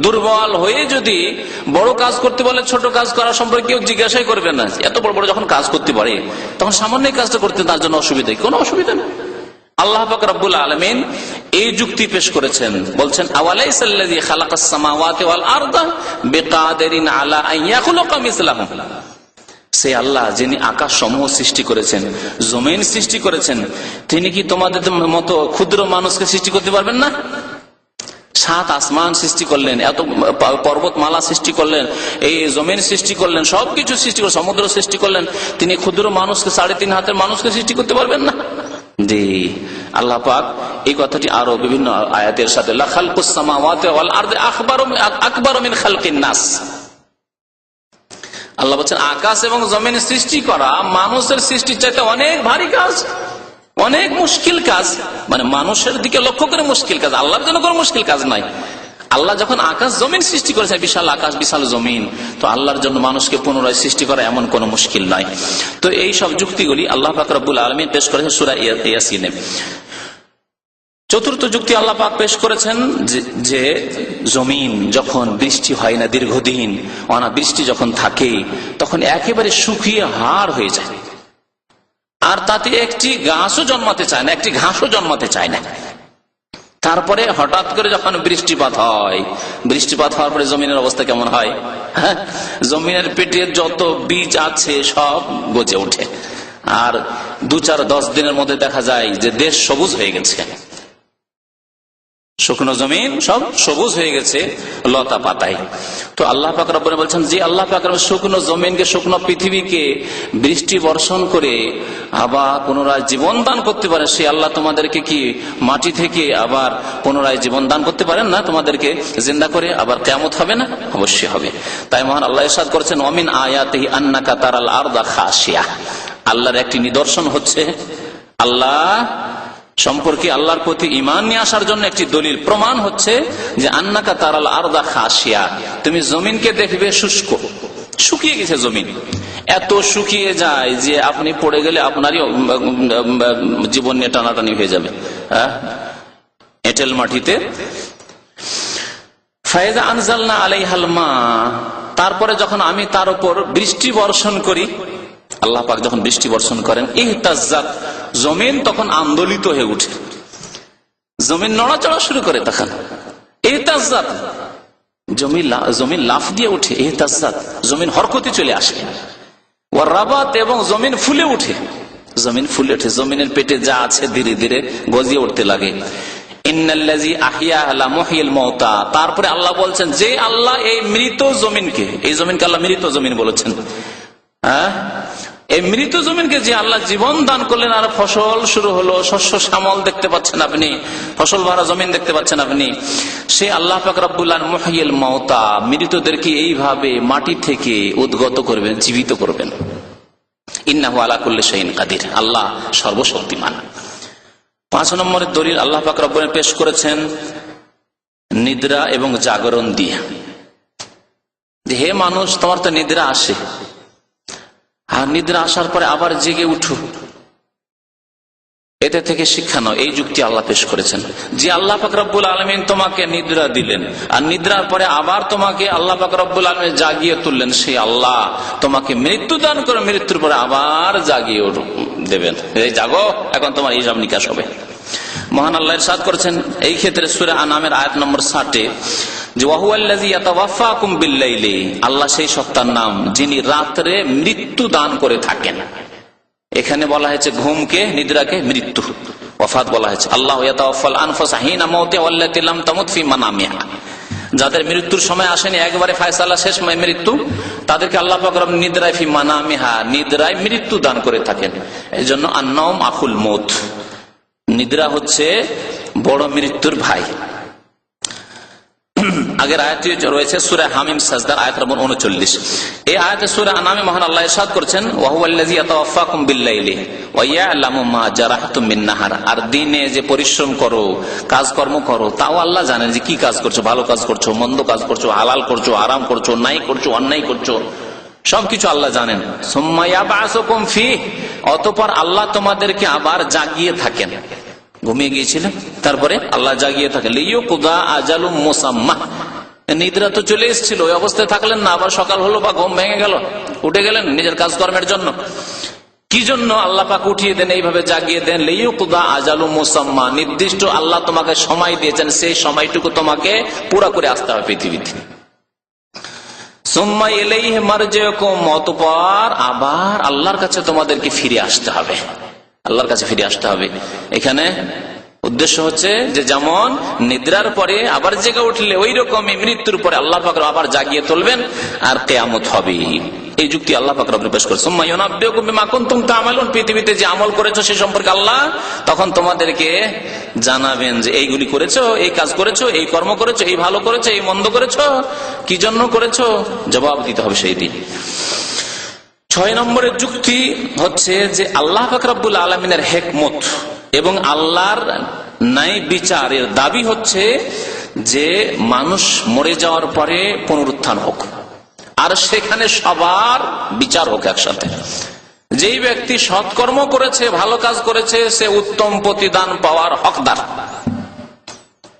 দুর্বল হয়ে যদি বড় কাজ করতে বলে, ছোট কাজ করা সম্পর্কে কেউ জিজ্ঞাসাই করবে না। এত বড় বড় যখন কাজ করতে পারে তখন সামান্য কাজটা করতে তার জন্য অসুবিধা, কোনো অসুবিধা নেই। আল্লাহ পাক রব্বুল আলামিন এই যুক্তি পেশ করেছেন, বলছেন আওয়ালাইসাল্লাযী খালাকাস সামাওয়াতি ওয়াল আরদা বিকাদিরিন আলা আন ইয়াখলুকা মিসলাহুম, সে আল্লাহ যিনি আকাশ সমূহ সৃষ্টি করেছেন, জমিন সৃষ্টি করেছেন, তিনি কি তোমাদের মতো ক্ষুদ্র মানুষকে সৃষ্টি করতে পারবেন না? 7 আসমান সৃষ্টি করলেন, এত পর্বতমালা সৃষ্টি করলেন, এই জমিন সৃষ্টি করলেন, সবকিছু সৃষ্টি করলেন, সমুদ্র সৃষ্টি করলেন, তিনি ক্ষুদ্র মানুষকে, 3.5 হাতের মানুষকে সৃষ্টি করতে পারবেন না? জি, আল্লাহ পাক এই কথাটি আরো বিভিন্ন আয়াতের সাথে লা খালকুস সামাওয়াতি ওয়াল আরদি আকবারু মিন খালকিন নাস, আল্লাহ বলছেন আকাশ এবং জমিন সৃষ্টি করা মানুষের সৃষ্টির চাইতে অনেক ভারী কাজ, অনেক মুশকিল কাজ। মানে মানুষের দিকে লক্ষ্য করে মুশকিল কাজ, আল্লাহর জন্য কোনো মুশকিল কাজ নাই। আল্লাহ যখন আকাশ জমিন সৃষ্টি করেছে, বিশাল আকাশ বিশাল জমিন, তো আল্লাহর জন্য মানুষকে পুনরায় সৃষ্টি করা এমন কোন মুশকিল নাই। তো এই সব যুক্তিগুলি আল্লাহ পাক রব্বুল আলামিন পেশ করেছেন সূরা ইয়াসিনে। চতুর্থ যুক্তি আল্লাহ পাক পেশ করেছেন যে জমিন যখন বৃষ্টি হয় না দীর্ঘদিন, অনাবৃষ্টি যখন থাকে, তখন একেবারে শুকিয়ে হাড় হয়ে যায়, আর তাতে একটি গাছও জন্মাতে চায় না, একটি ঘাসও জন্মাতে চায় না। তারপরে হঠাৎ করে যখন বৃষ্টিপাত হয়, বৃষ্টিপাত হওয়ার পরে জমিনের অবস্থা কেমন হয়? হ্যাঁ, জমিনের পেটে যত বীজ আছে সব গজে ওঠে, আর 2-4-10 দিনের মধ্যে দেখা যায় যে দেশ সবুজ হয়ে গেছে, শুকনো জমিন সব সবুজ হয়ে গেছে লতা পাতায়। তো আল্লাহ পাক রব্বুল আলামিন বলছেন যে আল্লাহ পাক শুকনো জমিনকে, শুকনো পৃথিবীকে বৃষ্টি বর্ষণ করে আবার পুনরায় জীবন দান করতে পারে, সে আল্লাহ তোমাদেরকে কি মাটি থেকে আবার পুনরায় জীবন দান করতে পারেন না? তোমাদেরকে জিন্দা করে আবার কিয়ামত হবে না? অবশ্যই হবে। তাই মহান আল্লাহ ইরশাদ করেছেন, ওয়ামিন আয়াতিহি আন্নাকা তারাল আরদা খাশিয়া। আল্লাহর একটি নিদর্শন হচ্ছে, আল্লাহ সম্পর্কে আল্লাহর প্রতি ঈমান নিয়ে আসার জন্য একটি দলিল প্রমাণ হচ্ছে যে আন্নাকা তারাল আরদা খাশিয়া, তুমি জমিনকে দেখবে শুষ্ক, শুকিয়ে গেছে জমিন, এত শুকিয়ে যায় যে আপনি পড়ে গেলে আপনারই জীবন নিয়ে টানাটানি হয়ে যাবে এঁটেল মাটিতে। ফায়দা আনজালনা আলাইহাল মা, তারপরে যখন আমি তার উপর বৃষ্টি বর্ষণ করি, আল্লাহ পাক যখন বৃষ্টি বর্ষণ করেন, ইহতাজ্জাত, জমিন তখন আন্দোলিত হয়ে উঠে, জমিন নড়াচড়া শুরু করে, তখন ইহতাজ্জাত, জমিন লাফ দিয়ে উঠে, ইহতাজ্জাত, জমিন হরকতে চলে আসে, ওয়া রাবাত, এবং জমিন ফুলে উঠে, জমিন ফুলে উঠে, জমিনের পেটে যা আছে ধীরে ধীরে গজিয়ে উঠতে লাগে। ইন্নাল্লাযী আহইয়াহা লামুহয়িল মাউতা, তারপরে আল্লাহ বলছেন যে আল্লাহ এই মৃত জমিনকে, এই জমিনকে আল্লাহ মৃত জমিন বলেছেন, এই মৃত জমিনকে যে আল্লাহ জীবন দান করলেন, আর ফসল শুরু হলো, শস্য শ্যামল দেখতে পাচ্ছেন আপনি, ফসল ভরা জমিন দেখতে পাচ্ছেন আপনি, সে আল্লাহ পাক রব্বুল আলামিন মুহয়িল মাউতা, মৃতদেরকে এইভাবে মাটি থেকে উদ্গত করবেন, জীবিত করবেন। ইন্নাহু আলা কুল্লি শাইইন কাদির, আল্লাহ সর্বশক্তিমান। 5 নম্বরের দলিল আল্লাহ পাক রব্বুল আলামিন পেশ করেছেন নিদ্রা এবং জাগরণ দিয়ে। হে মানুষ, তোমার তো নিদ্রা আসে, আর নিদ্রা আসার পরে আবার জেগে উঠো, এতে থেকে শিক্ষা নয়, এই যুক্তি আল্লাহ পেশ করেছেন যে আল্লাহ পাক রব্বুল আলামিন তোমাকে নিদ্রা দিলেন, আর নিদ্রার পরে আবার তোমাকে আল্লাহ পাক রব্বুল আলামিন জাগিয়ে তুললেন, সেই আল্লাহ তোমাকে মৃত্যু দান করে মৃত্যুর পরে আবার জাগিয়ে দেবেন, এই জাগো, এখন তোমার হিসাব নিকাশ হবে। মহান আল্লাহ ইরশাদ করেছেন এই ক্ষেত্রে সূরা আনামের আয়াত নম্বর 60-এ, যে ওয়াহুয়াল্লাযী ইয়াতাওয়াফাকুম বিল-লাইলি, আল্লাহ সেই সত্তার নাম যিনি রাত্রে মৃত্যু দান করে থাকেন। এখানে বলা হয়েছে ঘুমকে, নিদ্রাকে মৃত্যু, ওয়াফাত বলা হয়েছে। আল্লাহু ইয়াতাওয়াফাল আনফুসা হিনা মাউতিহা ওয়াল্লাতী লাম তামুত ফি মানামিহা, যাদের মৃত্যুর সময় আসেনি, একবারে ফায়সালা শেষ মৃত্যু, তাদেরকে আল্লাহ পাক রব্বুল নিদ্রায় ফি মানামিহা, নিদ্রায় মৃত্যু দান করে থাকেন। এইজন্য আন-নাওম আখুল মউত, নিদ্রা হচ্ছে বড় মৃত্যুর ভাই। আগের আয়াতটি রয়েছে সূরা হামিম সাজদার আয়াত নম্বর 39। এই আয়াতে সূরা আনামে মহান আল্লাহ ইরশাদ করেছেন, ওয়া হুয়াল্লাযী ইয়াতাওয়াফাকুম বিল-লাইলি ওয়া ইয়ালামু মা জারাহতুম মিন-নাহার, আর দিনে যে পরিশ্রম করো, কাজকর্ম করো, তাও আল্লাহ জানেন যে কি কাজ করছো, ভালো কাজ করছো, মন্দ কাজ করছো, হালাল করছো, হারাম করছো, নাই করছো, অন্যায় করছো, সবকিছু আল্লাহ জানেন। সুম্মা ইয়াবআসুকুম ফীহি, অতঃপর আল্লাহ তোমাদেরকে আবার জাগিয়ে থাকেন, ঘুমিয়ে গিয়েছিলেন তারপরে আল্লাহ জাগিয়ে থাকেন। লিইয়ুকযা আজালুম মুসাম্মা, নিদ্রা তো চলে এসেছিল, ওই অবস্থায় থাকলেন না, আবার সকাল হলো বা ঘুম ভেঙে গেল, উঠে গেলেন নিজের কাজকর্মের জন্য। কি জন্য আল্লাহ পাক উঠিয়ে দেন, এইভাবে জাগিয়ে দেন? লিইয়ুকযা আজালুম মুসাম্মা, নির্দিষ্ট আল্লাহ তোমাকে সময় দিয়েছেন, সেই সময়টুকু তোমাকে পুরো করে আসতে হবে পৃথিবীতে। সুম্মা ইলাইহি মারজিউকুম, অতঃপর আবার আল্লাহর কাছে তোমাদেরকে ফিরে আসতে হবে, আল্লাহর কাছে ফিরে আসতে হবে। এখানে উদ্দেশ্য হচ্ছে যে যেমন নিদ্রার পরে আবার জেগে উঠলে, ওই রকমই মৃত্যুর পরে আল্লাহ পাক আবার জাগিয়ে তুলবেন, আর কিয়ামত হবে। এই যুক্তি আল্লাহ পাক রব্বুল পেশ করেছেন। সুম্মা ইউনাব্বিউকুম বিমা কুনতুম তা'মালুন, পৃথিবীতে যে আমল করেছো সে সম্পর্কে আল্লাহ তখন তোমাদেরকে জানাবেন যে এইগুলি করেছো, এই কাজ করেছো, এই কর্ম করেছো, এই ভালো করেছো, এই মন্দ করেছো, কি জন্য করেছো, জবাব দিতে হবে সেই দিন। 6 নম্বরের যুক্তি হচ্ছে যে আল্লাহ পাক রব্বুল আলামিনের হিকমত এবং আল্লাহর ন্যায় বিচারের দাবি হচ্ছে যে মানুষ মরে যাওয়ার পরে পুনরুত্থান হোক, আর সেখানে সবার বিচার হোক একসাথে। যেই ব্যক্তি সৎকর্ম করেছে, ভালো কাজ করেছে, সে উত্তম প্রতিদান পাওয়ার হকদার,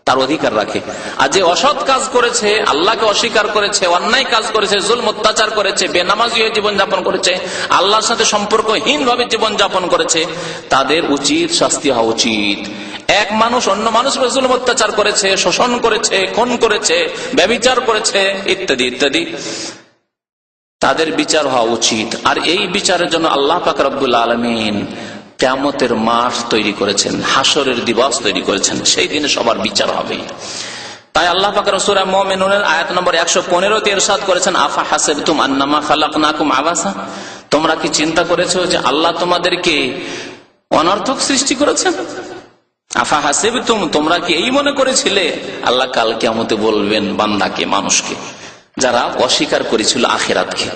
তার অধিকার রাখে। আর যে অসৎ কাজ করেছে, আল্লাহকে অস্বীকার করেছে, অন্যায় কাজ করেছে, জুলম অত্যাচার করেছে, বেনামাজি হয়ে জীবনযাপন করেছে, আল্লাহর সাথে সম্পর্কহীন ভাবে জীবনযাপন করেছে, তাদের উচিত শাস্তি হওয়া উচিত। এক মানুষ অন্য মানুষের জুলুম অত্যাচার করেছে, শোষণ করেছে, খুন করেছে, ব্যভিচার করেছে, ইত্যাদি ইত্যাদি, তাদের বিচার হওয়া উচিত। আর এই বিচারের জন্য আল্লাহ পাক রব্বুল আলামিন কিয়ামতের মাঠ তৈরি করেছেন, হাসরের দিবস তৈরি করেছেন, সেই দিনে সবার বিচার হবে। তাই আল্লাহ পাক সূরা মুমিনুনের আয়াত নম্বর 115 তে ইরশাদ করেছেন, আফা হাসিবতুম আন্নামা খালাকনাকুম আবাসা, তোমরা কি চিন্তা করেছো যে আল্লাহ তোমাদেরকে অনর্থক সৃষ্টি করেছেন? আফা হাসিবতুম, তোমরা কি এই মনে করেছিলে? আল্লাহ কাল কিয়ামতে বলবেন বান্দাকে, মানুষকে, যারা অস্বীকার করেছিল আখিরাতকে,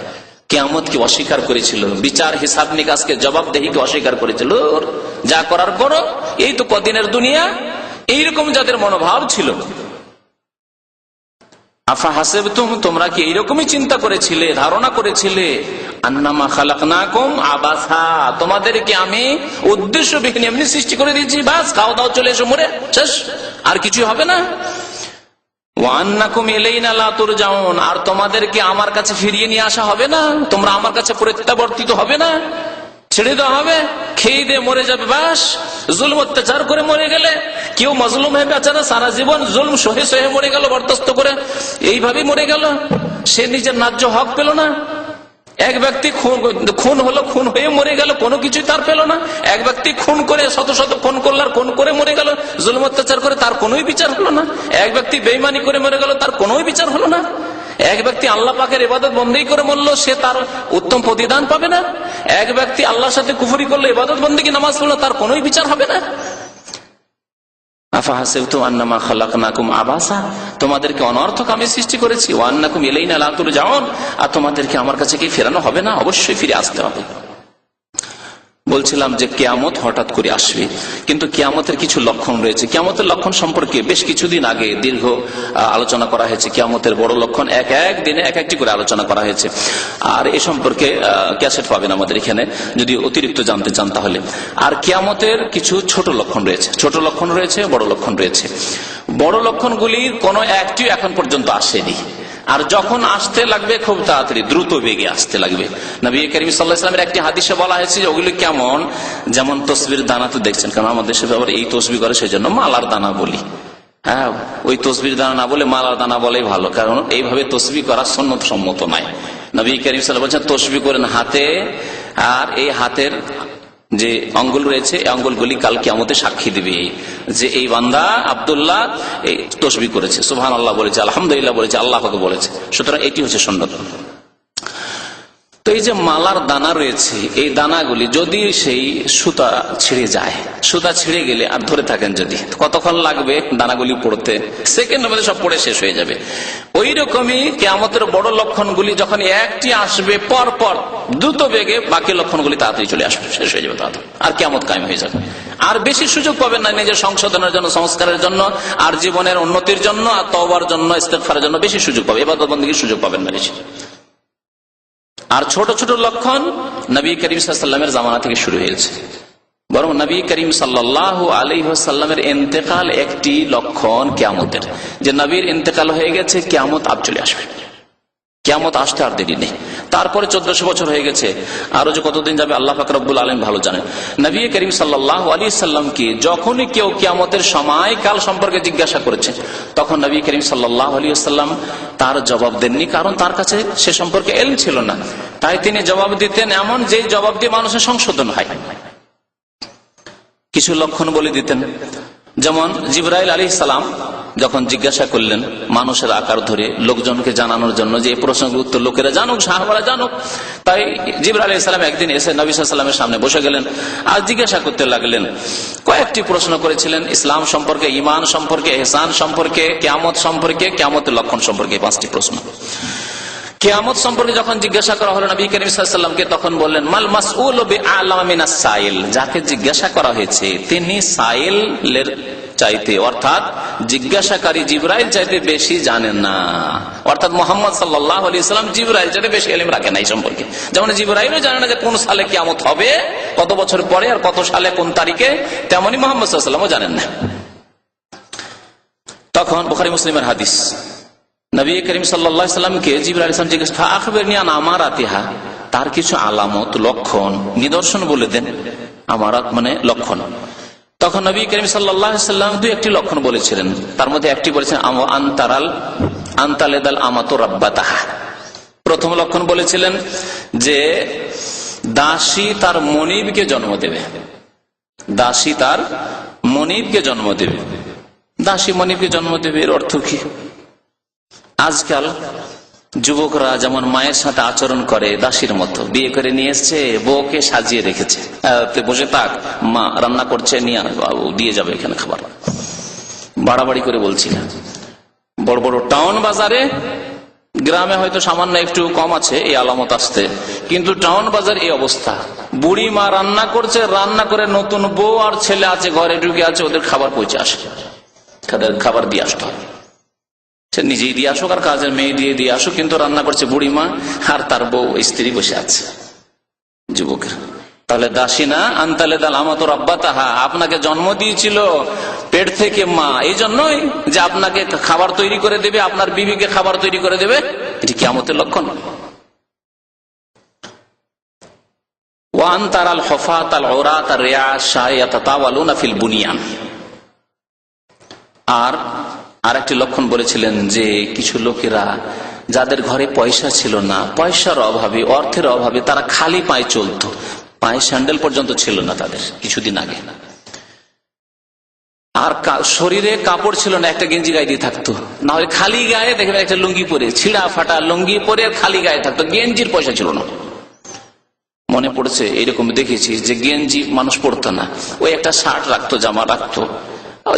কিয়ামতকে অস্বীকার করেছিল, বিচার হিসাব নিকাশকে, জবাবদেহিকে অস্বীকার করেছিল, যা করার করো, এই তো কদিনের দুনিয়া, এইরকম যাদের মনোভাব ছিল, আফা হাসিবতুম, তোমরা কি এইরকমই চিন্তা করেছিলে, ধারণা করেছিলে, আন্নামা খালাকনাকুম আবাসা, তোমাদেরকে আমি উদ্দেশ্যবিহীন এমনি সৃষ্টি করে দিয়েছি, বাস খাও দাও চলে এসো মরে শেষ, আর কিছু হবে না। ওয়ান্নাকুম ইলাইনা লা তুরজাউন, আর তোমাদেরকে আমার কাছে ফিরিয়ে নিয়ে আসা হবে না, তোমরা আমার কাছে প্রত্যাবর্তিত হবে না, ছেড়ে দেওয়া হবে, খেয়ে দিয়ে মরে যাবে, বাস। জুলুম অত্যাচার করে মরে গেলে, কেউ মজলুম হয়ে বেচারা সারা জীবন জুলুম সহে সহে মরে গেল, বরদাস্ত করে এইভাবেই মরে গেল, সে নিজের ন্যায্য হক পেল না। এক ব্যক্তি খুন হলো, খুন হয়ে মরে গেল, কোনো কিছুই তার পেল না। এক ব্যক্তি খুন করে শত শত খুন করলো, খুন করে মরে গেল, জুলুম অত্যাচার করে, তার কোনোই বিচার হলো না। এক ব্যক্তি বেঈমানি করে মরে গেল, তার কোনোই বিচার হলো না। এক ব্যক্তি আল্লাহ পাকের ইবাদত বন্দেগী করে মরল, সে তার উত্তম প্রতিদান পাবে না। এক ব্যক্তি আল্লাহর সাথে কুফরি করলো, ইবাদত বন্দেগী নামাজ পড়লো, তার কোনোই বিচার হবে না। আফা হাসিবতুম আন্নামা খালাকনাকুম আবাসা, তোমাদেরকে অনর্থক আমি সৃষ্টি করেছি, ওয়া আন্নাকুম ইলাইনা লা তুরজাউন, আর তোমাদেরকে আমার কাছে কি ফেরানো হবে না? অবশ্যই ফিরে আসতে হবে। বলছিলাম যে কিয়ামত হঠাৎ করে আসবে, কিন্তু কিয়ামতের কিছু লক্ষণ রয়েছে। কিয়ামতের লক্ষণ সম্পর্কে বেশ কিছুদিন আগে দীর্ঘ আলোচনা করা হয়েছে। কিয়ামতের বড় লক্ষণ এক এক দিনে এক একটি করে আলোচনা করা হয়েছে, আর এ সম্পর্কে ক্যাসেট পাবেন আমাদের এখানে যদি অতিরিক্ত জানতে চান তাহলে। আর কিয়ামতের কিছু ছোট লক্ষণ রয়েছে, ছোট লক্ষণ রয়েছে, বড় লক্ষণ রয়েছে। বড় লক্ষণগুলির কোন একটি এখন পর্যন্ত আসেনি, আর যখন আসতে লাগবে খুব তাড়াতাড়ি দ্রুত বেগে আসতে লাগবে। নবী করিম সাল্লাল্লাহু আলাইহি ওয়াসাল্লামের একটি হাদিসে বলা হয়েছে যে ওগুলি কেমন, যেমন তসবির দানা, তো দেখছেন, কারণ আমাদের দেশে আবার এই তসবি করে, সেই জন্য মালার দানা বলি। হ্যাঁ, ওই তসবির দানা না বলে মালার দানা বলেই ভালো, কারণ এইভাবে তসবি করা সুন্নত সম্মত নাই। নবী করিম সাল্লাল্লাহু আলাইহি ওয়াসাল্লাম বলছেন তসবি করেন হাতে, আর এই হাতের যে আঙ্গুল রয়েছে এই আঙ্গুলগুলি কাল কিয়ামতে সাক্ষী দিবে যে এই বান্দা আব্দুল্লাহ এই তসবিহ করেছে, সুবহানাল্লাহ বলেছে, আলহামদুলিল্লাহ বলেছে, আল্লাহকে বলেছে। সুতরাং এটি হচ্ছে সুন্নত। তো এই যে মালার দানা রয়েছে, এই দানাগুলি যদি সেই সুতা ছিঁড়ে যায়, সুতা ছিঁড়ে গেলে আর ধরে থাকেন যদি, কতক্ষণ লাগবে দানাগুলি পড়তে? সেকেন্ডের মধ্যে সব পড়ে শেষ হয়ে যাবে। ওই রকমই কিয়ামতের বড় লক্ষণগুলি যখন একটি আসবে পর পর দ্রুত বেগে, বাকি লক্ষণগুলি তাড়াতাড়ি চলে আসবে, শেষ হয়ে যাবে তাড়াতাড়ি, আর কিয়ামত কায়েম হয়ে যাবে। আর বেশি সুযোগ পাবেন না নিজের সংশোধনের জন্য, সংস্কারের জন্য, আর জীবনের উন্নতির জন্য, আর তওবার জন্য, ইস্তেগফারের জন্য বেশি সুযোগ পাবে, ইবাদত বন্দেগীর সুযোগ পাবেন না বেশি। আর ছোট ছোট লক্ষণ নবী করিম সাল্লাল্লাহু আলাইহি ওয়াসাল্লামের জামানা থেকে শুরু হয়েছে, বরং নবী করিম সাল্লাল্লাহু আলাইহি ওয়াসাল্লামের ইন্তেকাল একটি লক্ষণ কিয়ামতের, যে নবীর ইন্তেকাল হয়ে গেছে, কিয়ামত আব চলে আসবে, কিয়ামত আসতে আর দেরি নেই। তারপরে 1400 বছর হয়ে গেছে, আরো যে কতদিন যাবে আল্লাহ পাক রব্বুল আলামিন ভালো জানেন। নবী করিম সাল্লাল্লাহু আলাইহি ওয়াসাল্লামকে যখনই কেউ কিয়ামতের সময় কাল সম্পর্কে জিজ্ঞাসা করেছে, তখন নবী করিম সাল্লাল্লাহু আলাইহি ওয়াসাল্লাম তার জবাব দেননি, কারণ তার কাছে সে সম্পর্কে ইলম ছিল না। তাই তিনি জবাব দিতেন এমন যে জবাব দিয়ে মানুষের সংশোধন হয়। কিছু লক্ষণ বলে দিতেন, যেমন জিবরাইল আলাইহিস সালাম যখন জিজ্ঞাসা করলেন মানুষের আকার ধরে লোকজনকে জানানোর জন্য, যে এই প্রশ্নের উত্তর লোকেরা জানুক, সাহাবারা জানুক, তাই জিবরাইল আলাইহিস সালাম একদিন এসে নবী সাল্লাল্লাহু আলাইহি ওয়াসাল্লামের সামনে বসে গেলেন আর জিজ্ঞাসা করতে লাগলেন। কয়েকটি প্রশ্ন করেছিলেন, ইসলাম সম্পর্কে, ঈমান সম্পর্কে, ইহসান সম্পর্কে, কিয়ামত সম্পর্কে, কিয়ামতের লক্ষণ সম্পর্কে, 5টি প্রশ্ন। কিয়ামত সম্পর্কে যখন জিজ্ঞাসা করা হলো নবী করিম সাল্লাল্লাহু আলাইহি ওয়াসাল্লামকে, তখন বললেন মাল মাসউলু বিআলামা মিনাস সাইল, যাকে জিজ্ঞাসা করা হয়েছে তিনি সাইলের চাইতে, অর্থাৎ জিজ্ঞাসাকারী জিবরাইল চাইতে বেশি জানেন না। অর্থাৎ মুহাম্মদ সাল্লাল্লাহু আলাইহি ওয়াসাল্লাম জিবরাইল চাইতে বেশি ইলম রাখেন এই সম্পর্কে। যেমন জিবরাইলও জানে না যে কোন সালে কিয়ামত হবে, কত বছর পরে, আর কত সালে কোন তারিখে, তেমনি মুহাম্মদ সাল্লাল্লাহু আলাইহি ওয়াসাল্লামও জানেন না। তখন বুখারী মুসলিমের হাদিস, নবী করিম সাল্লাল্লাহু আলাইহি ওয়াসাল্লামকে জিবরাইল আলাইহিস সালাম জিজ্ঞাসা, আখবিরনি আন আমারাতিহা, তার কিছু আলামত, লক্ষণ, নিদর্শন বলে দেন। আমারাত মানে লক্ষণ। তখন নবী করিম সাল্লাল্লাহু আলাইহি সাল্লাম দুই একটি লক্ষণ বলেছিলেন। তার মধ্যে একটি বলেছেন আনতালেদাল আমাতু রাব্বাতাহা। প্রথম লক্ষণ বলেছিলেন যে দাসী তার মনিবকে জন্ম দেবে। দাসী তার মনিবকে জন্ম দেবে। দাসী মনিবকে জন্ম দেবে, এর অর্থ কি? আজকাল যুবকরা যেমন মায়ের সাথে আচরণ করে দাসীর মতো, বিয়ে করে নিয়ে এসছে, বউকে সাজিয়ে রেখেছে, বসে থাক, মা রান্না করছে, নিয়ে দিয়ে যাবে এখানে খাবার। বাড়াবাড়ি করে বলছি না, বড় বড় টাউন বাজারে, গ্রামে হয়তো সামান্য একটু কম আছে এই আলামত আসতে, কিন্তু টাউন বাজার এই অবস্থা। বুড়ি মা রান্না করছে, রান্না করে নতুন বউ আর ছেলে আছে ঘরে ঢুকে আছে, ওদের খাবার পৌঁছে আসে, খাবার দিয়ে আসতে হবে। সে নিজেই দিয়ে আসুক আর কাজের মেয়ে দিয়ে আসুক, কিন্তু রান্না করছে বুড়ি মা আর তার বউ স্ত্রী বসে আছে। যুবকের তাহলে দাসী না, আনতালেদাল আমাতু রাব্বাতাহা, আপনাকে জন্ম দিয়েছিল পেট থেকে মা, এই জন্যই যে আপনাকে খাবার তৈরি করে দেবে, আপনার বিবিকে খাবার তৈরি করে দেবে। এটি কিয়ামতের লক্ষণ। One তারাল হুফাতাল উরাত Riyasha ইয়াতাতাওয়ালুনা feel বুনিয়ান। আর একটি লক্ষণ বলেছিলেন যে কিছু লোকেরা যাদের ঘরে পয়সা ছিল না, পয়সার অভাবে, অর্থের অভাবে তারা খালি পায়ে চলতো, পায়ে স্যান্ডেল পর্যন্ত ছিল না তাদের কিছুদিন আগে, আর শরীরে কাপড় ছিল না, একটা গেঞ্জি গায়ে দিয়ে থাকতো, না হলে খালি গায়ে দেখবেন একটা লুঙ্গি পরে, ছিঁড়া ফাটা লুঙ্গি পরে খালি গায়ে থাকতো, গেঞ্জির পয়সা ছিল না। মনে পড়ছে এরকম দেখেছি যে গেঞ্জি মানুষ পরতো না, ওই একটা শার্ট রাখতো, জামা রাখতো,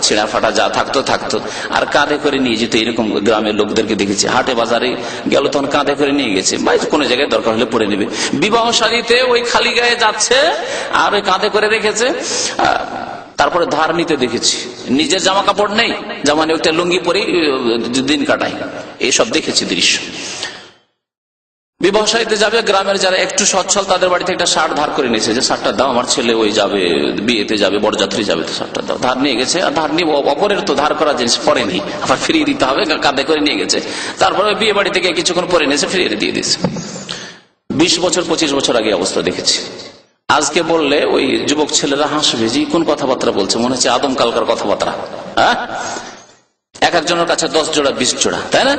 ছেঁড়া ফাটা যা থাকতো আর কাঁধে করে নিয়ে যেত। এরকম গ্রামের লোকদেরকে দেখেছি, হাটে বাজারে গেল তখন কাঁধে করে নিয়ে গেছে, বা কোনো জায়গায় দরকার হলে পরে নেবে। বিবাহ শাদীতে ওই খালি গায়ে যাচ্ছে আর ওই কাঁধে করে রেখেছে। তারপরে ধার নিতে দেখেছি, নিজের জামা কাপড় নেই, জামা নেই, একটা লুঙ্গি পরে দিন কাটাই, এইসব দেখেছি দৃশ্য। বিবাহ শাদীতে যাবে, গ্রামের যারা একটু সচ্ছল তাদের বাড়িতে একটা শার্ট ধার করে নিয়েছে, যে শার্টটা দাও, আমার ছেলে ওই যাবে বিয়েতে যাবে, বরযাত্রী যাবে, তো শার্টটা দাও। ধার নিয়ে গেছে, আর ধার নিয়ে অপরের তো ধার করা জিনিস পরেনি, আবার ফিরিয়ে দিতে হবে, কাঁধে করে নিয়ে গেছে। তারপরে বিয়ে বাড়ি থেকে কিছুক্ষণ পরে নিয়েছে, ফিরিয়ে দিয়ে দিয়েছে। 20 বছর 25 বছর আগে অবস্থা দেখেছি। আজকে বললে ওই যুবক ছেলেরা হাসবে, যে কোন কথাবার্তা বলছে, মনে হচ্ছে আদম কালকার কথাবার্তা। হ্যাঁ, এক একজনের কাছে 10 জোড়া 20 জোড়া, তাই না?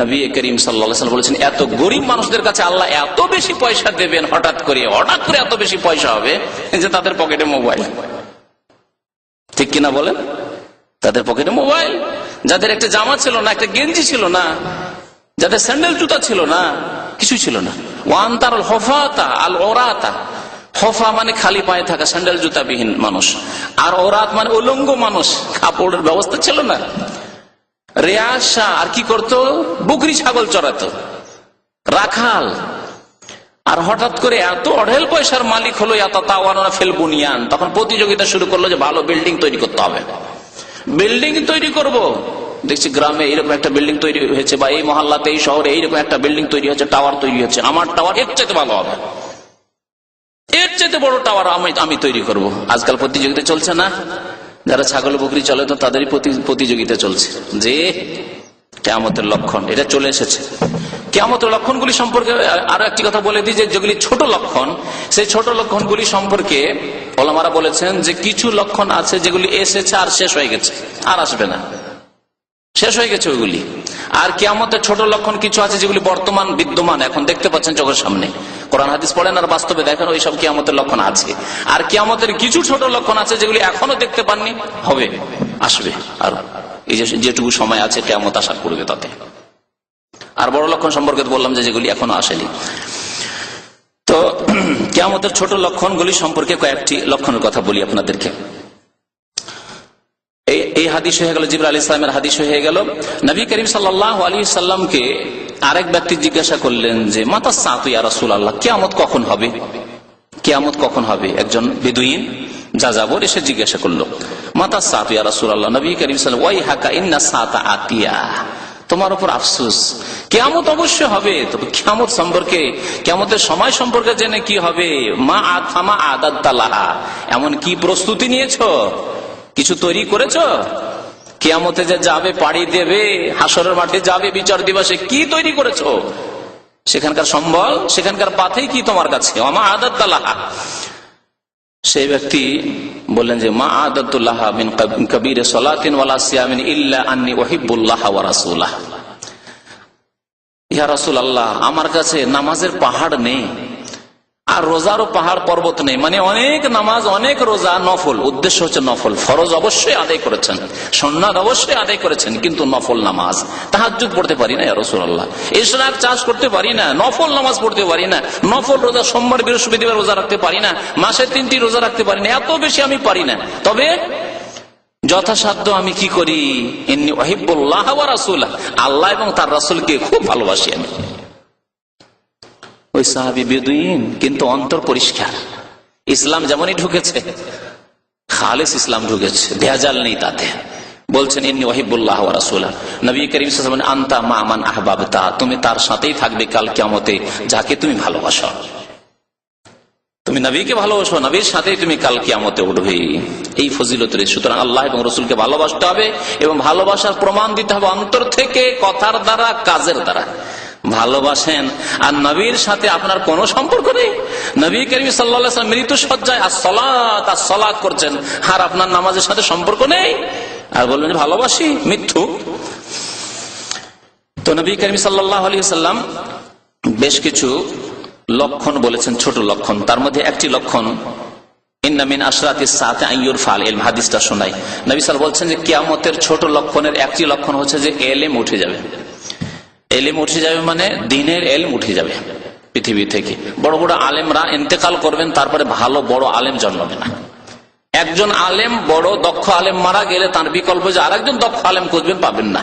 নবী করিম সাল্লাল্লাহু আলাইহি ওয়াসাল্লাম বলেছেন, এত গরিব মানুষদের কাছে আল্লাহ এত বেশি পয়সা দেবেন, হঠাৎ করে এত বেশি পয়সা হবে যে তাদের পকেটে মোবাইল। ঠিক কিনা বলেন? তাদের পকেটে মোবাইল, যাদের একটা জামা ছিল না, একটা গেঞ্জি ছিল না, যাদের স্যান্ডেল জুতা ছিল না, কিছু ছিল না। ওয়ান তারাল হুফাতা আল উরাতা, হফা মানে খালি পায়ে থাকা, স্যান্ডেল জুতাবিহীন মানুষ, আর ওরাত মানে উলঙ্গ মানুষ, কাপড়ের ব্যবস্থা ছিল না। রেয়াশা, আর কি করতো? বকরি ছাগল চড়াতো, রাখাল। আর হঠাৎ করে এত অঢেল পয়সার মালিক হলো, ইয়াতাতাওয়ালুনা ফিল বুনিয়ান, তখন প্রতিযোগিতা শুরু করলো যে ভালো বিল্ডিং তৈরি করতে হবে, বিল্ডিং তৈরি করব। দেখছি গ্রামে এইরকম একটা বিল্ডিং তৈরি হয়েছে, বা এই মহল্লাতে, এই শহরে এইরকম একটা বিল্ডিং তৈরি হচ্ছে, টাওয়ার তৈরি হচ্ছে, আমার টাওয়ার এর চাইতে ভালো হবে, এর চাইতে বড় টাওয়ার আমি তৈরি করব। আজকাল প্রতিযোগিতা চলছে না? যারা ছাগল বকরি চলে তো তাদেরই প্রতিযোগিতা চলছে, যে কিয়ামতের লক্ষণ এটা চলে এসেছে। কিয়ামতের লক্ষণগুলি সম্পর্কে আরো একটি কথা বলে দিই, যে যেগুলি ছোট লক্ষণ, সেই ছোট লক্ষণগুলি সম্পর্কে ওলামারা বলেছেন যে কিছু লক্ষণ আছে যেগুলি এসেছে আর শেষ হয়ে গেছে, আর আসবে না, শেষ হয়ে গেছে ওইগুলি। আর কিয়ামতের ছোট লক্ষণ কিছু আছে যেগুলি বর্তমান বিদ্যমান, এখন দেখতে পাচ্ছেন চোখের সামনে, কোরআন হাদিস পড়েন আর বাস্তবে দেখেন, ওই সব কিয়ামতের লক্ষণ আছে। আর কিয়ামতের কিছু ছোট লক্ষণ আছে যেগুলি এখনো দেখতে পাননি, হবে, আসবে। আর এই যেটুকু সময় আছে কিয়ামত আসার পূর্বে তাতে। আর বড় লক্ষণ সম্পর্কে বললাম যে যেগুলি এখনো আসেনি। তো কিয়ামতের ছোট লক্ষণগুলি সম্পর্কে কয়েকটি লক্ষণের কথা বলি আপনাদেরকে। এই হাদিস হয়ে গেল, জিবরাইল আলাইহিস সালামের হাদিস হয়ে গেল। নবী করিম সাল্লাল্লাহু আলাইহি সাল্লামকে আরেক ব্যক্তি জিজ্ঞাসা করলেন যে মাতা সাতু ইয়া রাসূলুল্লাহ, কিয়ামত কখন হবে? কিয়ামত কখন হবে? একজন বেদুইন যাযাবর এসে জিজ্ঞাসা করলো, মাতা সাতু ইয়া রাসূলুল্লাহ। নবী করিম সাল্লাল্লাহু আলাইহি ওয়াসাল্লাম, ওয়াইহাকা ইন্না সাতা আতিয়া, তোমার উপর আফসোস, কিয়ামত অবশ্যই হবে। তবে কিয়ামত সম্পর্কে, কিয়ামতের সময় সম্পর্কে জেনে কি হবে? মা আথামা আদাত্তালাহা, এমন কি প্রস্তুতি নিয়েছো, কিছু তৈরি করেছো? কিয়ামতে যে যাবে, পাড়ি দেবে, হাসরের মাঠে যাবে, বিচার দিবসে কি তৈরি করেছো? সেখানকার সম্বল, সেখানকার পাথেই কি তোমার কাছে? আমা আদাত্তালাহা, সেই ব্যক্তি বললেন যে মা আদাতুল্লাহ মিন কবীর সালাতিন ওয়ালা সিয়ামিন ইল্লা আন্নী উহিব্বুল্লাহ ওয়া রাসূলাহ। ইয়া রাসূলুল্লাহ, আমার কাছে নামাজের পাহাড় নেই আর রোজারও পাহাড় পর্বত নেই, মানে অনেক নামাজ অনেক রোজা নফল, উদ্দেশ্য হচ্ছে নফল। ফরজ অবশ্যই আদায় করেছেন, সুন্নাত অবশ্যই আদায় করেছেন, কিন্তু নফল নামাজ তাহাজ্জুদ পড়তে পারি না ইয়া রাসূলুল্লাহ, ইশরাক চাষ করতে পারি না, নফল নামাজ পড়তে পারি না, নফল রোজা সোমবার বৃহস্পতিবার রোজা রাখতে পারি না, মাসে 3টি রোজা রাখতে পারি না, এত বেশি আমি পারি না। তবে যথাসাধ্য আমি কি করি, ইন্নী উহিব্বুল্লাহ ওয়া রাসূলাহ, আল্লাহ এবং তার রাসূলকে খুব ভালোবাসি আমি। ওই সাহাবী বেদুইন, কিন্তু অন্তর পরিষ্কার, ইসলাম যেমনই ঢুকেছে খালেস ইসলাম ঢুকেছে, ভেজাল নেই তাতে। বলছেন ইন্নী উহিব্বুল্লাহ ওয়া রাসূলাহ। নবী করিম সাল্লাল্লাহু আলাইহি ওয়াসাল্লাম আনতা মা মান আহবাবতা, তুমি তার সাথেই থাকবে কাল কিয়ামতে যাকে তুমি ভালোবাসো। তুমি নবীকে ভালোবাসো, নবীর সাথেই তুমি কাল কিয়ামতে উঠবে। এই ফজিলত রয়েছে। সুতরাং আল্লাহ এবং রসুলকে ভালোবাসতে হবে এবং ভালোবাসার প্রমাণ দিতে হবে অন্তর থেকে, কথার দ্বারা, কাজের দ্বারা। ভালোবাসেন আর নবীর সাথে আপনার কোনো সম্পর্ক নেই। নবী করিম সাল্লাল্লাহু আলাইহি ওয়াসাল্লাম মৃত্যু সজ্জায় আসসালাত করছেন, আর আপনার নামাজের সাথে সম্পর্ক নেই, আর বলবেন ভালোবাসি, মিথ্যু। তো নবী করিম সাল্লাল্লাহু আলাইহি ওয়াসাল্লাম বেশ কিছু লক্ষণ বলেছেন, ছোট লক্ষণ। তার মধ্যে একটি লক্ষণ ইন্না মিন আশরাতিস সাআতি আন ইউরফাল ইলম, হাদিসটা শোনাই। নবী সাল্লাল্লাহু বলছেন যে কিয়ামতের ছোট লক্ষণের একটি লক্ষণ হচ্ছে যে ইলম উঠে যাবে। ইলম উঠে যাবে মানে দিনের ইলম উঠে যাবে পৃথিবী থেকে। বড় বড় আলেমরা ইন্তেকাল করবেন, তারপরে ভালো বড় আলেম জন্মাবে না। একজন আলেম, বড় দক্ষ আলেম মারা গেলে তার বিকল্প যে আরেকজন দক্ষ আলেম খুঁজবেন, পাবেন না।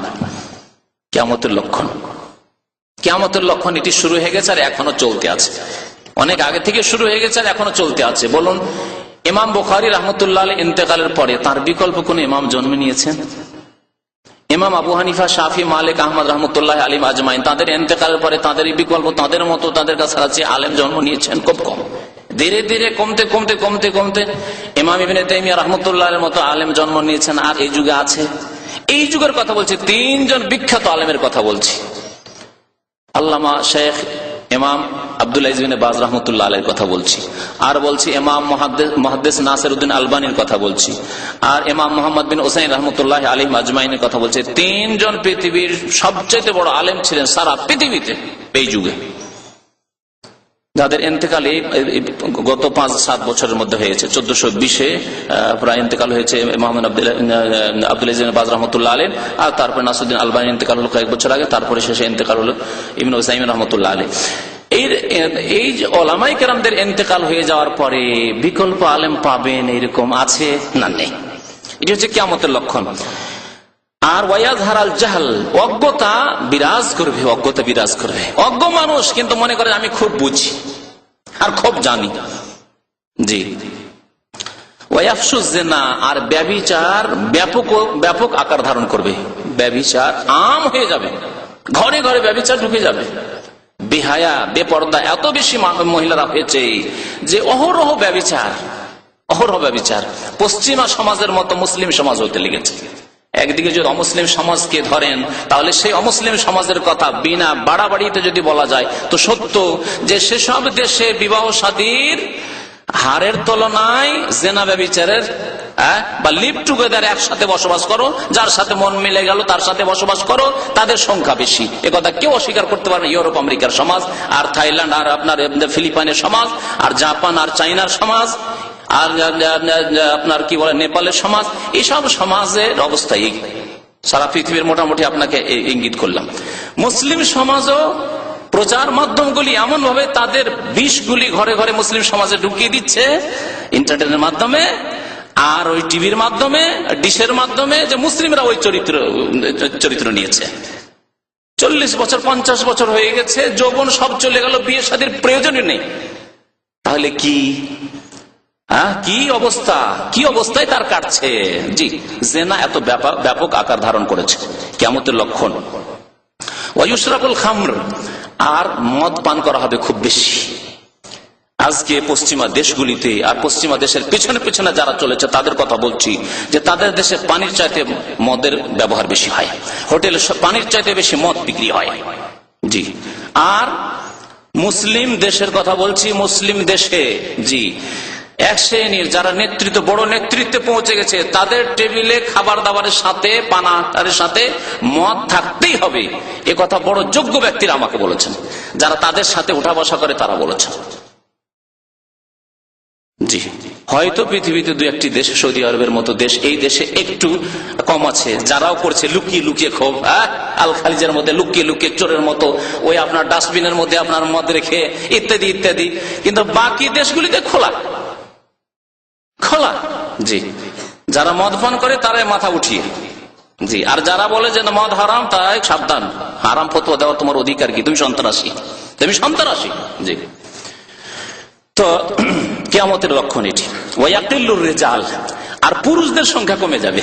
কিয়ামতের লক্ষণ, কিয়ামতের লক্ষণ এটি শুরু হয়ে গেছে আর এখনো চলতে আছে। অনেক আগে থেকে শুরু হয়ে গেছে আর এখনো চলতে আছে। বলুন, ইমাম বুখারী রাহমাতুল্লাহ আলাইহি ইন্তেকালের পরে তার বিকল্প কোন ইমাম জন্ম নিয়েছেন? ইমাম আবু হানিফা, শাফি, মালিক, আহমদ রহমতুল্লাহ আলিম আজমাইন, তাদের ইন্তেকালের পরে তাদের বিকল্প, তাদের মতো, তাদের কাছে আছে আলেম জন্ম নিয়েছেন খুব কম। ধীরে ধীরে কমতে কমতে কমতে কমতে ইমাম ইবনে তাইমিয়া রাহমাতুল্লাহ এর মতো আলেম জন্ম নিয়েছেন। আর এই যুগে আছে, এই যুগের কথা বলছি, 3 জন বিখ্যাত আলেমের কথা বলছি। আল্লামা শেখ ইমাম আব্দুল আজিজ বিন বাজ রাহমাতুল্লাহ আলাইহির কথা বলছি, আর বলছি ইমাম মুহাদ্দিস নাসিরউদ্দিন আলবানীর কথা বলছি, আর ইমাম মুহাম্মদ বিন হুসাইন রাহমাতুল্লাহ আলাইহি আজমাইনের কথা বলছি। 3 জন পৃথিবীর সবচেয়ে বড় আলেম ছিলেন সারা পৃথিবীতে এই যুগে, যাদের ইন্তেকাল গত 5-7 বছরের মধ্যে হয়েছে। 1420-এ প্রায় ইন্তেকাল হয়েছে মোহাম্মদ আব্দুল আজিজ বিন বাজ রাহমাতুল্লাহ আলাইহি, আর তারপরে নাসিরউদ্দিন আলবানী ইন্তেকাল হলো কয়েক বছর আগে, তারপরে শেষে ইন্তেকাল হলো ইবনে উসাইমিন রাহমাতুল্লাহ আলাইহি। এই ওলামায়ে কেরামদের ইন্তেকাল হয়ে যাওয়ার পরে বিকল্প আলেম পাবেন এরকম আছে না? নেই। এটি হচ্ছে কিয়ামতের লক্ষণ। আর ওয়ায়াজহার আল জাহল, অজ্ঞতা বিরাজ করবে, অজ্ঞতা বিরাজ করবে। অজ্ঞ মানুষ কিন্তু মনে করে আমি খুব বুঝি আর খুব জানি। জি। ওয়ায়াফশু যিনা, আর ব্যভিচার ব্যাপক আকার ধারণ করবে। ব্যভিচার আম হয়ে যাবে, ঘরে ঘরে ব্যভিচার ঢুকে যাবে। বেহায়া, বেপর্দা এত বেশি মহিলারা হয়েছে যে অহরহ ব্যভিচার, অহরহ ব্যভিচার। পশ্চিমা সমাজের মতো মুসলিম সমাজ হতে লেগেছে। একদিকে যদি অমুসলিম সমাজকে ধরেন, তাহলে সেই অমুসলিম সমাজের কথা বিনা বাড়াবাড়িতে যদি বলা যায় তো সত্য যে সেসব দেশে বিবাহ শাদীর হারের তুলনায় জেনা ব্যভিচারের বা লিভ টুগেদার, একসাথে বসবাস করো, যার সাথে মন মিলে গেল তার সাথে বসবাস করো, তাদের সংখ্যা বেশি। একথা কেউ অস্বীকার করতে পারবে। ইউরোপ আমেরিকার সমাজ, আর থাইল্যান্ড, আর আপনার ফিলিপাইনের সমাজ, আর জাপান আর চাইনার সমাজ, আর আপনার কি বলে নেপালের সমাজ, এইসব সমাজের অবস্থা এই সারা পৃথিবীর মোটামুটি আপনাকে ইঙ্গিত করলাম। মুসলিম সমাজও প্রচার মাধ্যমগুলি এমন ভাবে তাদের বিষগুলি ঘরে ঘরে মুসলিম সমাজে ঢুকিয়ে দিচ্ছে ইন্টারনেটের মাধ্যমে আর ওই টিভির মাধ্যমে, ডিশের মাধ্যমে, যে মুসলিমরা ওই চরিত্র নিয়েছে। 40 বছর 50 বছর হয়ে গেছে, যৌবন সব চলে গেল, বিয়ে শাদীর প্রয়োজনই নেই। তাহলে কি কি অবস্থা, কি অবস্থায় তার কাটছে। জি, জেনা এত ব্যাপক আকার ধারণ করেছে, কিয়ামতের লক্ষণ। ওয়ায়ুশরাবুল খামর, আর মদ পান করা হবে খুব বেশি। আজকে পশ্চিমা দেশগুলিতে আর পশ্চিমা দেশের পিছনে পিছনে যারা চলেছে তাদের কথা বলছি, যে তাদের দেশে পানির চাইতে মদের ব্যবহার বেশি হয়, হোটেলে পানির চাইতে বেশি মদ বিক্রি হয়। জি। আর মুসলিম দেশের কথা বলছি, মুসলিম দেশে জি এক শ্রেণীর যারা নেতৃত্ব, বড় নেতৃত্বে পৌঁছে গেছে, তাদের টেবিলে খাবার দাবারের সাথে, পানাহারের সাথে মদ থাকতেই হবে। এ কথা বড় যোগ্য ব্যক্তিরা আমাকে বলেছেন, যারা তাদের সাথে উঠা বসা করে তারা বলেছেন। জি, হয়তো পৃথিবীতে দু একটি দেশ, সৌদি আরবের মতো দেশ, এই দেশে একটু কম আছে যারাও করছে লুকিয়ে লুকিয়ে, খুব আল খালিজের মধ্যে লুকিয়ে লুকিয়ে চোরের মতো, ওই আপনার ডাস্টবিনের মধ্যে আপনার মদ রেখে ইত্যাদি ইত্যাদি। কিন্তু বাকি দেশগুলিতে খোলা খোলা। জি, যারা মদ পান করে তারাই মাথা উঠিয়ে। জি, আর যারা বলে যে মদ হারাম, তাই সাবধান, হারাম ফতোয়া দেওয়ার তোমার অধিকার কি? তুমি সন্ত্রাসী, তুমি সন্ত্রাসী। জি, তো কিয়ামতের লক্ষণ এটি। ওয়াকিল্লুর রিজাল, আর পুরুষদের সংখ্যা কমে যাবে।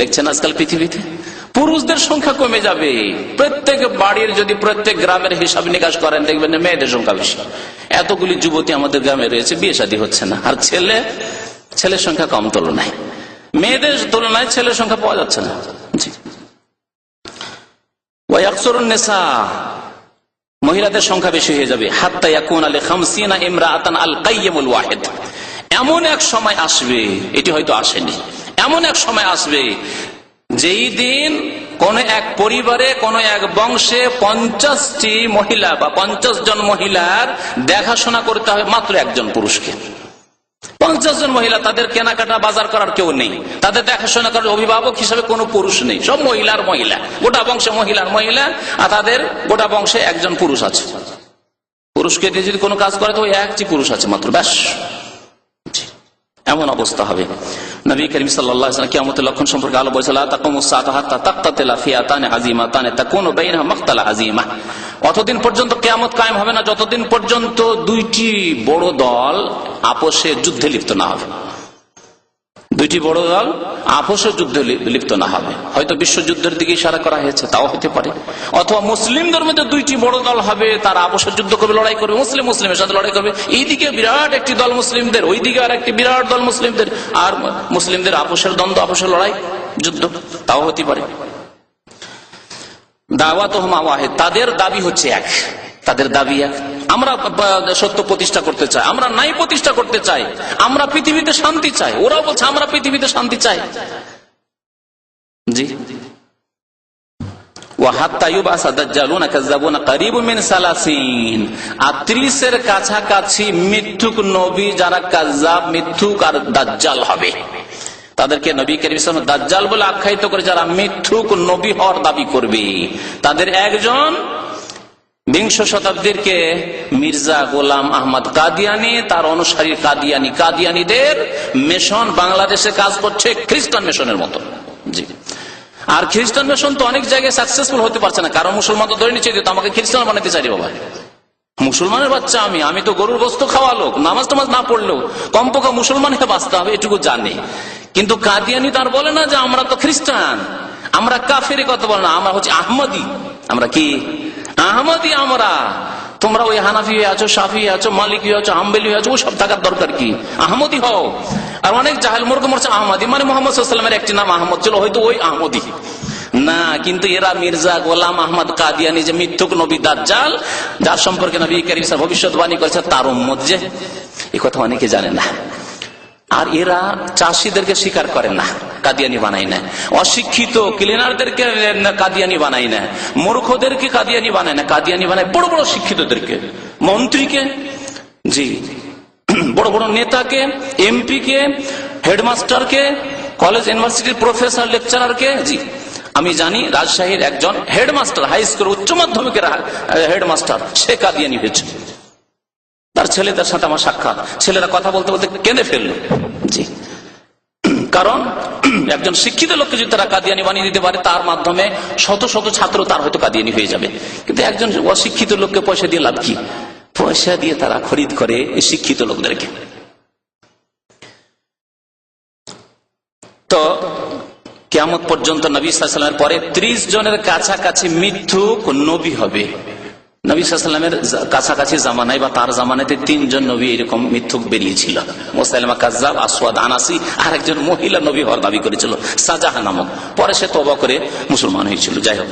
দেখছেন আজকাল পৃথিবীতে পুরুষদের সংখ্যা কমে যাবে। প্রত্যেক বাড়ির, যদি প্রত্যেক গ্রামের হিসাব নিকাশ করেন, দেখবেন মেয়েদের সংখ্যা বেশি। এতগুলি যুবতী আমাদের গ্রামে রয়েছে, বিয়ে শাদী হচ্ছে না। আর ছেলের সংখ্যা কম তুলনায়, মেয়েদের তুলনায় ছেলের সংখ্যা পাওয়া যাচ্ছে না। জি, ওয়াকসুরুন নিসা, মহিলাদের সংখ্যা বেশি হয়ে যাবে। হাত্তা ইয়াকুন আলী খামসিনা ইমরাআতান আল কাইয়্যিমুল ওয়াহিদ। এমন এক সময় আসবে, এটি হয়তো আসেনি, এমন এক সময় আসবে যেই দিন কোন এক পরিবারে, কোন এক বংশে 50টি মহিলা বা 50 জন মহিলার দেখাশোনা করতে হবে মাত্র একজন পুরুষকে। 50 জন মহিলা, তাদের কেনাকাটা বাজার করার কেউ নেই, তাদের দেখাশোনা করার অভিভাবক হিসাবে কোনো পুরুষ নেই, সব মহিলার মহিলা, গোটা বংশে মহিলার মহিলা, আর তাদের গোটা বংশে একজন পুরুষ আছে। পুরুষকে দিয়ে যদি কোনো কাজ করে তো ওই একটি পুরুষ আছে মাত্র, ব্যাস। এমন অবস্থা হবে। নবী করিম সাল্লাল্লাহু আলাইহি ওয়াসাল্লাম কিয়ামতের লক্ষণ সম্পর্কে আলো বলেছেন, লা তাকুমুস সাআতু হাত্তা তাকতাতিলা ফিআতান আযীমাতান তাকুনু বাইনাহা মাকতালা আযীমা। অতদিন পর্যন্ত কিয়ামত কায়েম হবে না যতদিন পর্যন্ত দুইটি বড় দল আপোষে যুদ্ধে লিপ্ত না হবে। দুইটি বড় দল আপোষে যুদ্ধে লিপ্ত না হবে। হয়তো বিশ্বযুদ্ধের দিকে ইশারা করা হয়েছে, তাও হতে পারে। অথবা মুসলিমদের মধ্যে দুইটি বড় দল হবে, তারা আপোষে যুদ্ধ করবে, লড়াই করবে, মুসলিমের সাথে লড়াই করবে। এইদিকে বিরাট একটি দল মুসলিমদের, ওইদিকে আর একটি বিরাট দল মুসলিমদের, আর মুসলিমদের আপোষের দ্বন্দ্ব, আপোষের লড়াই, যুদ্ধ, তাও হতে পারে। দাওয়াতুহুম ওয়াহিদ, তাদের দাবি হচ্ছে এক, তাদের দাবি এক। আমরা সত্য প্রতিষ্ঠা করতে চাই, আমরা ন্যায় প্রতিষ্ঠা করতে চাই, আমরা পৃথিবীতে শান্তি চাই। ওরা বলছে আমরা পৃথিবীতে শান্তি চাই। জি, আর 30-এর কাছাকাছি মিথ্যুক নবী, যারা কাযযাব, মিথ্যুক আর দাজ্জাল হবে, তাদেরকে নবী কারীম সাল্লাল্লাহু আলাইহি ওয়াসাল্লাম দাজ্জাল বলে আখ্যায়িত করে। যারা মিথ্যুক নবী হওয়ার দাবি করবে, তাদের একজন 20 শতাব্দীর কে মির্জা গোলাম আহমদ কাদিয়ানি, তার অনুসারী কাদিয়ানিদের মিশন বাংলাদেশে কাজ করছে খ্রিস্টান মিশনের মতো। জি, আর খ্রিস্টান মিশন তো অনেক জায়গায় সাকসেসফুল হতে পারছে না, কারণ মুসলমান তো ধরে নিচ্ছে যে আমাকে খ্রিস্টান বানাতে চাই। বাবা, মুসলমানের বাচ্চা আমি তো গরুর গোশত খাওয়া লোক, নামাজ টামাজ না পড়লেও কমপক্ষে মুসলমান হয়ে বাঁচতে হবে, এটুকু জানে। কিন্তু কাদিয়ানি তার বলে না যে আমরা তো খ্রিস্টান, আমরা কাফের কথা বলে না, আমরা হচ্ছে আহমদি। আমরা কি আহমদি? আমরা, তোমরা ওই হানাফি হয়ে আছো, শাফি হয়ে আছো, মালিকি হয়ে আছো, হাম্বলি হয়ে আছো, ওসব থাকার দরকার কি? আহমদি হও। আর অনেক জাহেল মূর্খ মরছে আহমদি মানে মোহাম্মদ সাল্লাল্লাহু আলাইহি ওয়াসাল্লামের একটি নাম আহমদ ছিল, হয়তো ওই আহমদি না। কিন্তু এরা মির্জা গোলাম আহমদ কাদিয়ানি, যে মিথ্যুক নবী দাজ্জাল, যার সম্পর্কে নবী কারীম সাল্লাল্লাহু আলাইহি ওয়াসাল্লাম ভবিষ্যৎবাণী করেছে, তার উম্মত যে, এই কথা অনেকে জানে না। আর এরা চাষিদেরকে স্বীকার করে না, কাদিয়ানি বানায় না। অশিক্ষিত ক্লিনারদেরকে কাদিয়ানি বানায় না, মূর্খদেরকে কাদিয়ানি বানায় না, কাদিয়ানি বানায় বড় বড় শিক্ষিতদেরকে, মন্ত্রীকে, জি, বড় বড় নেতাকে, এমপি কে, হেডমাস্টারকে, কলেজ ইউনিভার্সিটির প্রফেসর লেকচারারকে। জি, আমি জানি রাজশাহীর একজন হেডমাস্টার, হাই স্কুল উচ্চ মাধ্যমিকের হেডমাস্টার, সে কাদিয়ানি হয়েছে। তার ছেলেদের সাথে আমার সাক্ষাৎ, ছেলেরা কথা বলতে বলতে কেঁদে ফেললো। জি, কারণ একজন শিক্ষিত লোককে যদি তারা কাদিয়ানি বানিয়ে দিতে পারে, তার মাধ্যমে শত শত ছাত্র তার হয়তো কাদিয়ানি হয়ে যাবে। কিন্তু একজন অশিক্ষিত লোককে পয়সা দিয়ে লাভ কি? পয়সা দিয়ে তারা খরিদ করে এই শিক্ষিত লোকদেরকে। তো কিয়ামত পর্যন্ত নবী সাল্লাল্লাহু আলাইহি ওয়াসাল্লামের পরে 30 জনের কাছাকাছি মিথ্যুক নবী হবে। নবী সাল্লাল্লাহু আলাইহি ওয়াসাল্লামের কাছাকাছি জামানায় বা তার জামানাতে 3 জন নবী এরকম মিথ্যুক বেরিয়েছিল। মুসাইলামা কাযযাব, আসওয়াদ আনাসি, আর একজন মহিলা নবী হওয়ার দাবি করেছিল সাজাহা নামক। পরে সে তওবা করে মুসলমান হয়েছিল। যাই হোক,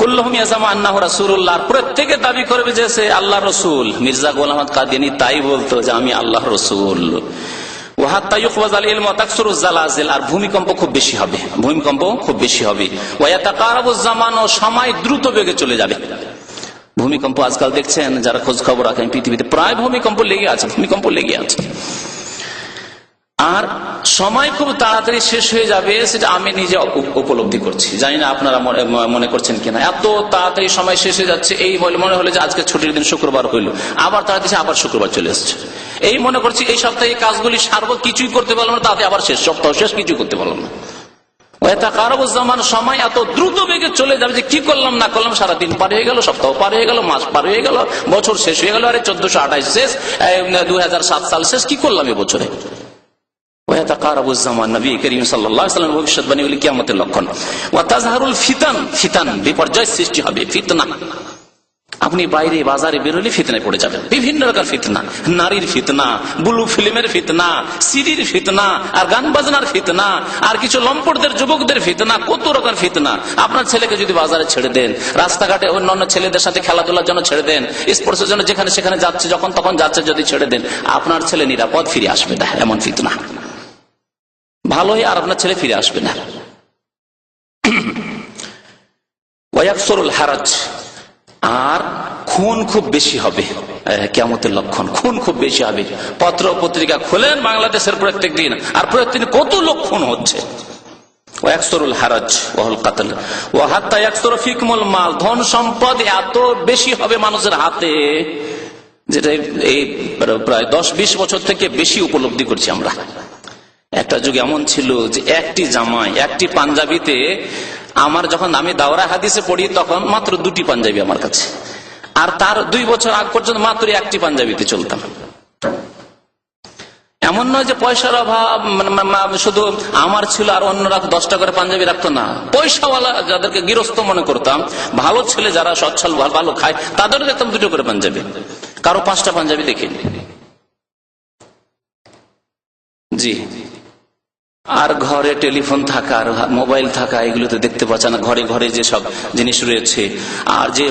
কুল্লুহুম ইয়াজামু আন্নাহু রাসূলুল্লাহ, প্রত্যেকে দাবি করবে যে সে আল্লাহর রাসূল। মির্জা গোলাম আহমদ কাদিয়ানী তাই বলতো যে আমি আল্লাহর রাসূল। ওয়া হাত্তা ইউখওয়াজাল ইলমু ওয়া তাকসুরুজ জালাজিল, আর ভূমিকম্প খুব বেশি হবে, ভূমিকম্প খুব বেশি হবে। ওয়া ইয়াতাকারাবুজ জামানু, সময় দ্রুত বেগে চলে যাবে। ভূমিকম্প আজকাল দেখছেন, যারা খোঁজ খবর রাখেন পৃথিবীতে প্রায় ভূমিকম্প লেগে আছে, ভূমিকম্প লেগে আছে। আর সময় খুব তাড়াতাড়ি শেষ হয়ে যাবে, সেটা আমি নিজে উপলব্ধি করছি, জানি না আপনারা মনে করছেন কিনা। এত তাড়াতাড়ি সময় শেষ হয়ে যাচ্ছে, এই মনে হলো যে আজকে ছুটির দিন শুক্রবার হইল, আবার তাড়াতাড়ি আবার শুক্রবার চলে এসছে। এই মনে করছি এই সপ্তাহে কাজগুলি সারবো, কিছুই করতে পারলাম না, তাতে আবার শেষ সপ্তাহ শেষ, কিছুই করতে পারলাম না। সময় এত দ্রুত বেগে চলে যাবে যে কি করলাম না করলাম, সারাদিন পার হয়ে গেল, সপ্তাহ পার হয়ে গেল, মাস পার হয়ে গেল, বছর শেষ হয়ে গেল, আরে 1428 শেষ, 2007 সাল শেষ, কি করলাম এ বছরে। নবী করিম সাল্লাল্লাহু আলাইহি ওয়াসাল্লাম ভবিষ্যৎবাণী বলে কিয়ামতের লক্ষণ। ওয়া তাজহারুল ফিতান, ফিতান বিপর্যয় সৃষ্টি হবে, ফিতনা। আপনি বাইরে বাজারে বেরোলে ফিতনায় পড়ে যাবেন, বিভিন্ন রকম ফিতনা, নারীর ফিতনা, ব্লু ফিল্মের ফিতনা, সিডির ফিতনা, আর গান বাজনার ফিতনা, আর কিছু লম্পটদের যুবকদের ফিতনা, কত রকম ফিতনা। আপনার ছেলেকে যদি বাজারে ছেড়ে দেন, রাস্তাঘাটে অন্যান্য ছেলেদের সাথে খেলাধুলার জন্য ছেড়ে দেন, স্পোর্টসের জন্য যেখানে সেখানে যাচ্ছে, যখন তখন যাচ্ছে, যদি ছেড়ে দেন, আপনার ছেলে নিরাপদ ফিরে আসবে না, এমন ফিতনা। ভালোই আর আপনার ছেলে ফিরে আসবে না। ওয়াকসুরুল হারাজ, আর খুন খুব বেশি হবে, কিয়ামতের লক্ষণ, খুন খুব বেশি হবে। পত্র পত্রিকা খুলেন বাংলাদেশের প্রত্যেক দিন, আর প্রত্যেক কত লোক খুন হচ্ছে। ওয়াকসুরুল হারাজ ওয়াল কাতল ওয়া হাত্তা ইয়াকসুরু ফিকুমুল মাল, ধন সম্পদ এত বেশি হবে মানুষের হাতে, যেটা এই প্রায় 10-20 বছর থেকে বেশি উপলব্ধি করছি আমরা। একটা যুগ এমন ছিল যে একটি জামাই, একটি পাঞ্জাবিতে, আমার যখন আমি দাওরা হাদিসে পড়ি তখন মাত্র 2টি পাঞ্জাবি আমার কাছে, আর তার 2 বছর আগ পর্যন্ত মাত্র একটি পাঞ্জাবিতে চলতাম। এমন নয় যে পয়সার অভাব শুধু আমার ছিল আর অন্যরা 10টা করে পাঞ্জাবি রাখতো না। পয়সাওয়ালা যাদেরকে গৃহস্থ মনে করতাম, ভালো ছেলে যারা সচ্ছল ভালো খায়, তাদেরও দেখতাম 2টো করে পাঞ্জাবি, কারো 5টা পাঞ্জাবি দেখিনি। জি, আর ঘরে টেলিফোন থাকা আর মোবাইল থাকা, এগুলো তো দেখতে পাচ্ছে না, ঘরে ঘরে যে সব জিনিস রয়েছে, আর যে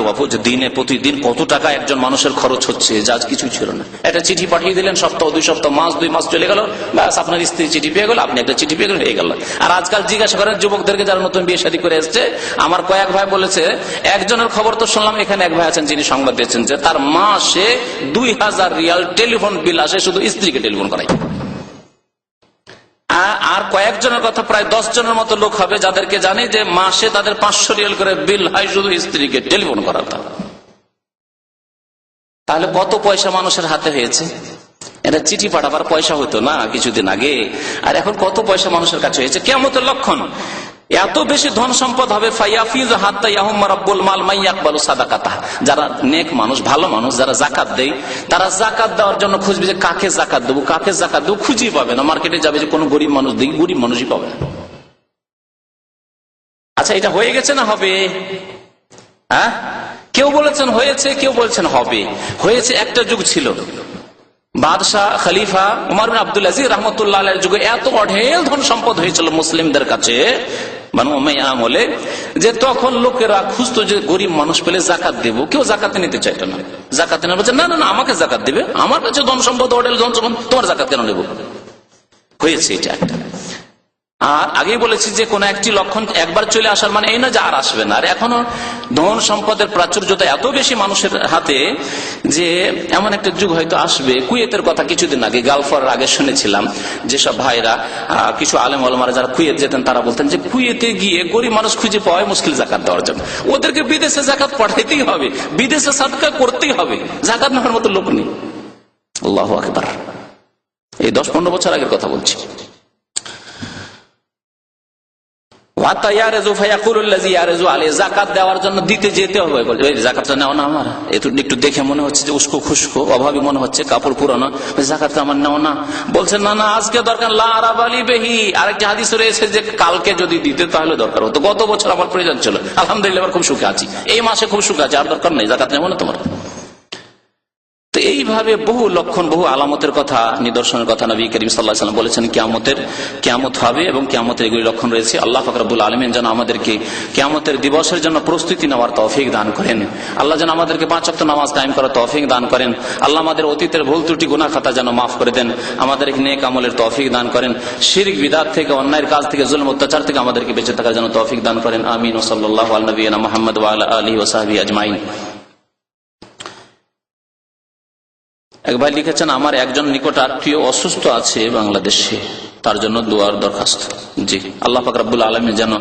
দিনে প্রতিদিন কত টাকা একজন মানুষের খরচ হচ্ছে, যা কিছু ছিল না। একটা চিঠি পাঠিয়ে দিলেন, সপ্তাহ 2 সপ্তাহ, মাস 2 মাস চলে গেল, ব্যাস আপনার স্ত্রী চিঠি পেয়ে গেল, আপনি একটা চিঠি পেয়ে গেল, হয়ে গেল। আর আজকাল জিজ্ঞাসা করেন যুবকদেরকে যারা নতুন বিয়ে শাদী করে এসছে, আমার কয়েক ভাই বলেছে, একজনের খবর তো শুনলাম, এখানে এক ভাই আছেন যিনি সংবাদ দিয়েছেন যে তার মাসে 2000 রিয়াল টেলিফোন বিল আসে, শুধু স্ত্রীকে টেলিফোন করাই। আর কয়েকজনের কথা, প্রায় 10 জনের মতো লোক হবে যাদেরকে জানে যে মাসে তাদের 500 রিয়াল করে বিল হয় শুধু স্ত্রীকে টেলিফোন করাটা। তাহলে কত পয়সা মানুষের হাতে হয়েছে। এটা চিঠি পাঠাবার পয়সা হতো না কিছুদিন আগে, আর এখন কত পয়সা মানুষের কাছে হয়েছে। কিয়ামতের লক্ষণ, এত বেশি ধন সম্পদ হবে, যারা নেক মানুষ, ভালো মানুষ, যারা জাকাত দেয়, তারা জাকাত দেওয়ার জন্য খুঁজবে যে কাকে জাকাত দেবো, কাকে জাকাত দেবো, খুঁজেই পাবে না। মার্কেটে যাবে যে কোনো গরিব মানুষ দিই, গরিব মানুষই পাবে না। আচ্ছা, এটা হয়ে গেছে না হবে? হ্যাঁ, কেউ বলেছেন হয়েছে, কেউ বলছেন হবে। হয়েছে, একটা যুগ ছিল বাদশাহ খলিফা উমর বিন আব্দুল আজিজ রাহমাতুল্লাহ আলাইহির যুগে এত অঢেল ধন সম্পদ হয়েছিল মুসলিমদের কাছে, বানু উমাইয়া আমলে, যে তখন লোকেরা খুঁজতো যে গরিব মানুষ পেলে জাকাত দেব, কেউ জাকাতে নিতে চাইতো না। জাকাতে না বলছে, না না না, আমাকে জাকাত দেবে, আমার কাছে ধন সম্পদ, অঢেল ধন সম্পদ, তোমার জাকাত কেন নেব। হয়েছে এটা একটা। আর আগেই বলেছি যে কোন একটি লক্ষণ একবার চলে আসার মানে এই না যে আর আসবে না। আর এখনো ধন সম্পদের প্রাচুর্যতা এত বেশি মানুষের হাতে যে এমন একটা যুগ হয়তো আসবে। কুয়েতের কথা কিছুদিন আগে, গালফার আগে শুনেছিলাম, যেসব ভাইরা, কিছু আলেম ওলামারা যারা কুয়েত যেতেন, তারা বলতেন যে কুয়েতে গিয়ে গরিব মানুষ খুঁজে পাওয়া মুশকিল জাকাত দেওয়ার জন্য। ওদেরকে বিদেশে জাকাত পাঠাইতেই হবে, বিদেশে সাদকা করতেই হবে, জাকাত নেওয়ার মতো লোক নেই। আল্লাহু আকবার। এই 10-15 বছর আগের কথা বলছি। জাকাত দেওয়ার জন্য দিতে যেতে হবে, জাকাতটা নেওয়া না আমার, একটু দেখে মনে হচ্ছে যে উস্কো খুস্কো, অভাবী মনে হচ্ছে, কাপড় পুরানো, জাকাতটা আমার নেওয়া না। বলছেন না না, আজকে দরকার, লা আরাবালি বেহি। আরেকটি হাদিস রয়েছে যে কালকে যদি দিতে তাহলে দরকার হতো। গত বছর আমার প্রয়োজন ছিল, আলহামদুলিল্লাহ খুব সুখে আছি, এই মাসে খুব সুখে আছি, আর দরকার নেই, জাকাত নেবো না তোমার। তো এইভাবে এইভাবে বহু লক্ষণ, বহু আলামতের কথা, নিদর্শনের কথা নবী করিম সাল্লাল্লাহু আলাইহি ওয়াসাল্লাম বলেছেন। কিয়ামত হবে এবং কিয়ামতের এগুলি লক্ষণ রয়েছে। আল্লাহ পাক রব্বুল আলামিন যেন আমাদেরকে কিয়ামতের দিবসের জন্য প্রস্তুতি নেওয়ার তৌফিক দান করেন। আল্লাহ যেন আমাদেরকে 5 ওয়াক্ত নামাজ কায়েম করার তৌফিক দান করেন। আল্লাহ আমাদের অতীতের ভুল ত্রুটি গুনাহ খাতা যেন মাফ করে দেন, আমাদেরকে নেক আমলের তৌফিক দান করেন, শিরক বিদআত থেকে, অন্যায়ের কাজ থেকে, জুলম অত্যাচার থেকে আমাদেরকে বেঁচে থাকার জন্য তৌফিক দান করেন। আমিন। ওয়া সাল্লাল্লাহু আলা নবিয়িনা মুহাম্মদ ওয়া আলা আলিহি ওয়া সাহবিহি আজমাইন। এক ভাই লিখেছেন, আমার একজন নিকট আত্মীয় অসুস্থ আছে বাংলাদেশে, তার জন্য দোয়ার দরখাস্ত। জি, আল্লাহ পাক রব্বুল আলামিন যেন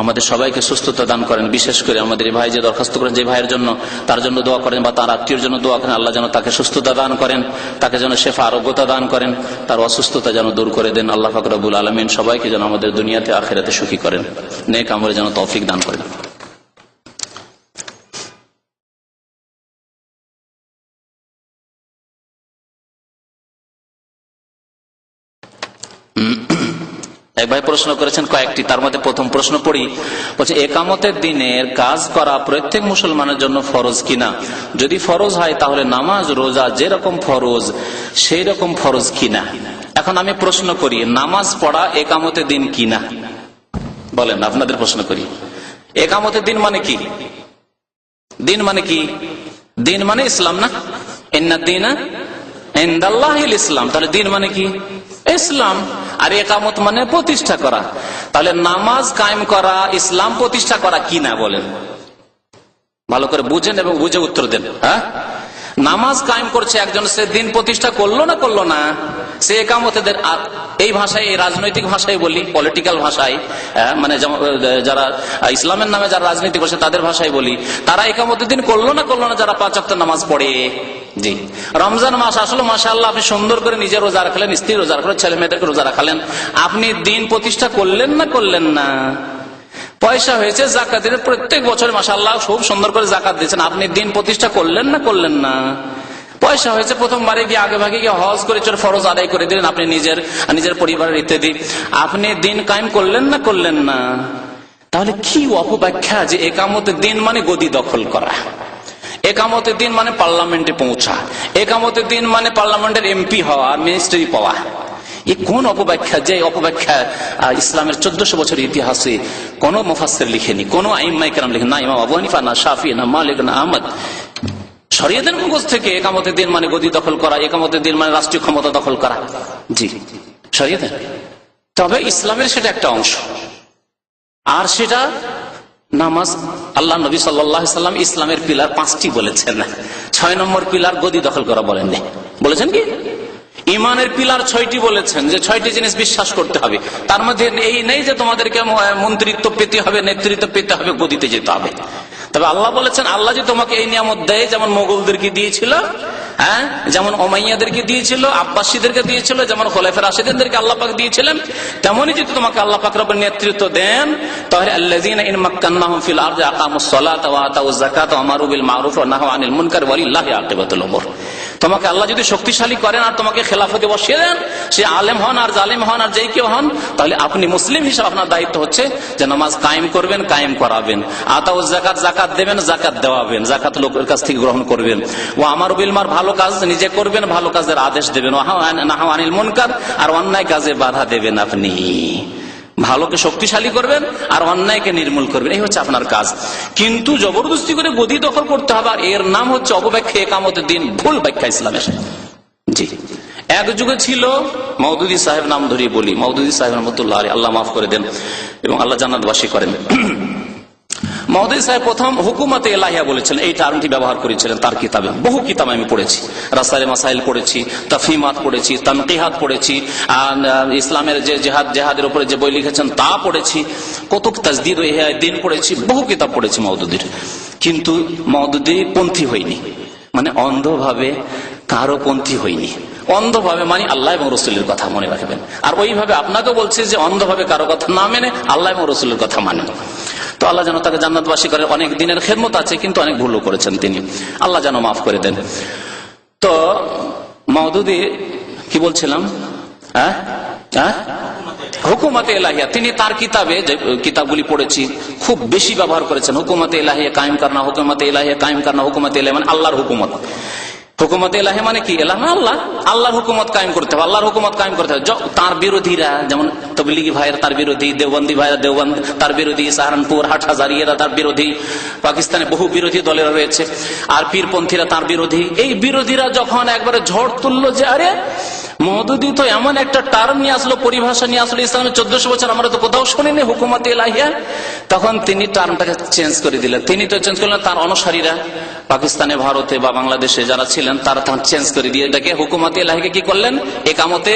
আমাদের সবাইকে সুস্থতা দান করেন। বিশেষ করে আমাদের এই ভাই যে দরখাস্ত করেন, যে ভাইয়ের জন্য, তার জন্য দোয়া করেন বা তার আত্মীয়ের জন্য দোয়া করেন। আল্লাহ যেন তাকে সুস্থতা দান করেন, তাকে যেন শেফা আরোগ্যতা দান করেন, তার অসুস্থতা যেন দূর করে দেন। আল্লাহ পাক রব্বুল আলামিন সবাইকে যেন আমাদের দুনিয়াতে আখিরাতে সুখী করেন, নেক আমলে যেন তৌফিক দান করেন। এক ভাই প্রশ্ন করেছেন কয়েকটি, তার মধ্যে প্রথম প্রশ্ন পড়ি। বলছে, একামতের দিনের কাজ করা প্রত্যেক মুসলমানের জন্য ফরজ কিনা? যদি ফরজ হয় তাহলে নামাজ রোজা যেরকম ফরজ সেই রকম ফরজ কিনা? এখন আমি প্রশ্ন করি, নামাজ পড়া একামতের দিন কিনা? বলেন, আপনাদের প্রশ্ন করি। একামতের দিন মানে কি? দিন মানে কি? দিন মানে ইসলাম না? ইন্নাদ-দীনা ইনদাল্লাহিল ইসলাম। তাহলে দিন মানে কি? ইসলাম। আর একামত মানে প্রতিষ্ঠা করা। তাহলে নামাজ কায়েম করা ইসলাম প্রতিষ্ঠা করা কিনা বলেন? ভালো করে বুঝেন এবং বুঝে উত্তর দেন। হ্যাঁ, নামাজ কায়েম করছে একজন, সে দিন প্রতিষ্ঠা করলো না করলো না? সে একামতের, এই ভাষায়, এই রাজনৈতিক ভাষায় বলি, পলিটিক্যাল ভাষায়, মানে যারা ইসলামের নামে যারা রাজনীতি করছে তাদের ভাষায় বলি, তারা একামতের দিন করলো না করলো না যারা 5 ওয়াক্ত নামাজ পড়ে? জি। রমজান মাস আসলে মাশাআল্লাহ আপনি সুন্দর করে নিজে রোজা রাখলেন, স্ত্রী রোজা রাখলেন, ছেলে মেয়েদেরকে রোজা রাখালেন, আপনি দিন প্রতিষ্ঠা করলেন না করলেন না? পয়সা হয়েছে জাকাতের, প্রত্যেক বছর মাশাআল্লাহ খুব সুন্দর করে জাকাত দিয়েছেন, আপনি দিন প্রতিষ্ঠা করলেন না করলেন না? পয়সা হয়েছে, প্রথমবারে গিয়ে আগে ভাগে গিয়ে হজ করে ফরজ আদায় করে দিলেন আপনি, নিজের পরিবারের ইত্যাদি, আপনি দিন কায়েম করলেন না করলেন না? তাহলে কি অপব্যাখ্যা যে একামতের দিন মানে গদি দখল করা, একামতের দিন মানে পার্লামেন্টে পৌঁছা, একামতের দিন মানে পার্লামেন্টের এমপি হওয়া, মিনিস্ট্রি পাওয়া। এ কোন অপব্যাখ্যা? যে অপব্যাখ্যা ইসলামের 1400 বছরের ইতিহাসে কোন মুফাসসির লিখেনি, কোন আইম্মায়ে কেরাম লিখেনি, না ইমাম আবু হানিফা, না শাফি, না মালিক, না আহমদ। শরীয়তের মগজ থেকে একামতের দিন মানে গদি দখল করা, একামতের দিন মানে রাষ্ট্রীয় ক্ষমতা দখল করা। জি, শরীয়তের। তবে ইসলামের সেটা একটা অংশ, আর সেটা নামাজ। আল্লাহ নবী সাল্লাল্লাহু আলাইহি সাল্লাম ইসলামের পিলার 5টি বলেছেন, 6 নম্বর পিলার গদি দখল করা বলেননি। বলেছেন কি? ইমানের পিলার 6টি বলেছেন, যে 6টি জিনিস বিশ্বাস করতে হবে। তার মধ্যে এই নেই যে তোমাদেরকে মন্ত্রিত্ব পেতে হবে, নেতৃত্ব পেতে হবে, গদিতে যেতে হবে। তবে আল্লাহ বলেছেন, আল্লাহ যে তোমাকে এই নিয়ামত দেয়, যেমন মোগলদেরকে দিয়েছিল, হ্যাঁ, যেমন ওমাইয়াদেরকে দিয়েছিল, আব্বাসীদেরকে দিয়েছিল, যেমন খোলাফায়ে রাশিদিনদেরকে আল্লাহ পাক দিয়েছিলেন, তেমনই যদি তোমাকে আল্লাহ পাক রব্বুল নেতৃত্ব দেন, তাহলে আল্লাযীনা ইন মাক্কান্নাহুম ফিল আরদি আকামুস সালাতা ওয়া আতাউয যাকাতা ওয়া আমারু বিল মারুফ ওয়া নাহাউ আনিল মুনকার ওয়া লিল্লাহি আকিবাতুল উমুর। তোমাকে আল্লাহ যদি শক্তিশালী করেন আর তোমাকে খেলাফতে বসিয়ে দেন, সে আলেম হন আর জালেম হন আর যেই কেউ হন, তাহলে আপনি মুসলিম হিসেবে আপনার দায়িত্ব হচ্ছে যে নামাজ কায়েম করবেন, কায়েম করাবেন, আতাউয যাকাত, যাকাত দেবেন, যাকাত দেওয়াবেন, যাকাত লোকের কাছ থেকে গ্রহণ করবেন, ওয়া আমারু বিল মারুফ, ভালো কাজ নিজে করবেন, ভালো কাজের আদেশ দেবেন, ওয়া নাহাউ আনিল মুনকার, আর অন্যায় কাজে বাধা দেবেন। আপনি ভালোকে শক্তিশালী করবেন আর অন্যায়কে নির্মূল করবেন, এই হচ্ছে আপনার কাজ। কিন্তু জবরদস্তি করে গদি দখল করতে হবে, আর এর নাম হচ্ছে অপব্যাখ্যা একামতের দিন, ভুল ব্যাখ্যা ইসলামের। জি, এক যুগে ছিল মওদুদী সাহেব, নাম ধরিয়ে বলি, মওদুদী সাহেব রহমতুল্লাহ আলাইহি, আল্লাহ মাফ করে দেন এবং আল্লাহ জান্নাতবাসী করেন। মওদুদী সাহেব প্রথম হুকুমতে ইলাহিয়া বলেছিলেন, এই টার্মটি ব্যবহার করেছিলেন তার কিতাবে। বহু কিতাব আমি পড়েছি, রাসাইল মাসাইল পড়েছি, তাফহিমাত পড়েছি, তানকিহাত পড়েছি, ইসলামের যে জেহাদের উপরে যে বই লিখেছেন তা পড়েছি, কুতুব তাজদীদ ও ইহয়া দ্বীন পড়েছি, বহু কিতাব পড়েছি মওদুদীর। কিন্তু মওদুদী পন্থী হয়নি, মানে অন্ধভাবে কারো পন্থী হয়নি। অন্ধভাবে মানে আল্লাহ এবং রসুলের কথা মনে রাখবেন, আর ওইভাবে আপনাকে বলছে যে অন্ধভাবে কারো কথা না মেনে আল্লাহ এবং রসুলের কথা মানেন। তো আল্লাহ যেন তাকে জান্নাতবাসী করে। অনেক দিনের খেদমত আছে, কিন্তু অনেক ভুলও করেছেন তিনি, আল্লাহ যেন মাফ করে দেন। তো মওদুদী কি বলছিলাম, হুকুমতে ইলাহিয়া, তিনি তার কিতাবে, যে কিতাবগুলি পড়েছি, খুব বেশি ব্যবহার করেছেন হুকুমতে ইলাহিয়া কায়েম করনা, হুকুমতে ইলাহিয়া কায়েম করনা, হুকুমতে ইলাহিয়া মানে আল্লাহর হুকুমত। হুকুমত এলাহি মানে কি? এলাহ আল্লাহ, আল্লাহর হুকুমত কায়েম করতে হবে, আল্লাহর হুকুমত কায়েম করতে হবে। তার বিরোধীরা যেমন তবলিগি ভাইয়ের তার বিরোধী, দেওবন্দি ভাইয়ের দেওবন্দ তার বিরোধী, সাহারানপুর হাটহাজারিয়ারা তার বিরোধী, পাকিস্তানে বহু বিরোধী দলের রয়েছে, আর পীরপন্থীরা তার বিরোধী। এই বিরোধীরা যখন একবারে ঝড় তুললো যে আরে মওদুদি তো এমন একটা টার্ম নিয়ে আসলো, পরিভাষা নিয়ে আসলো ইসলামের 1400 বছর আমরা তো কোথাও শুনিনি হুকুমত এলাহিয়া, তখন তিনি টার্মটাকে চেঞ্জ করে দিলেন। তিনি তো চেঞ্জ করলেন, তার অনুসারীরা পাকিস্তানে, ভারতে বা বাংলাদেশে যারা ছিলেন তারা তখন চেঞ্জ করে দিয়ে এটাকে হুকুমত এলাহিকে কি করলেন? একামতে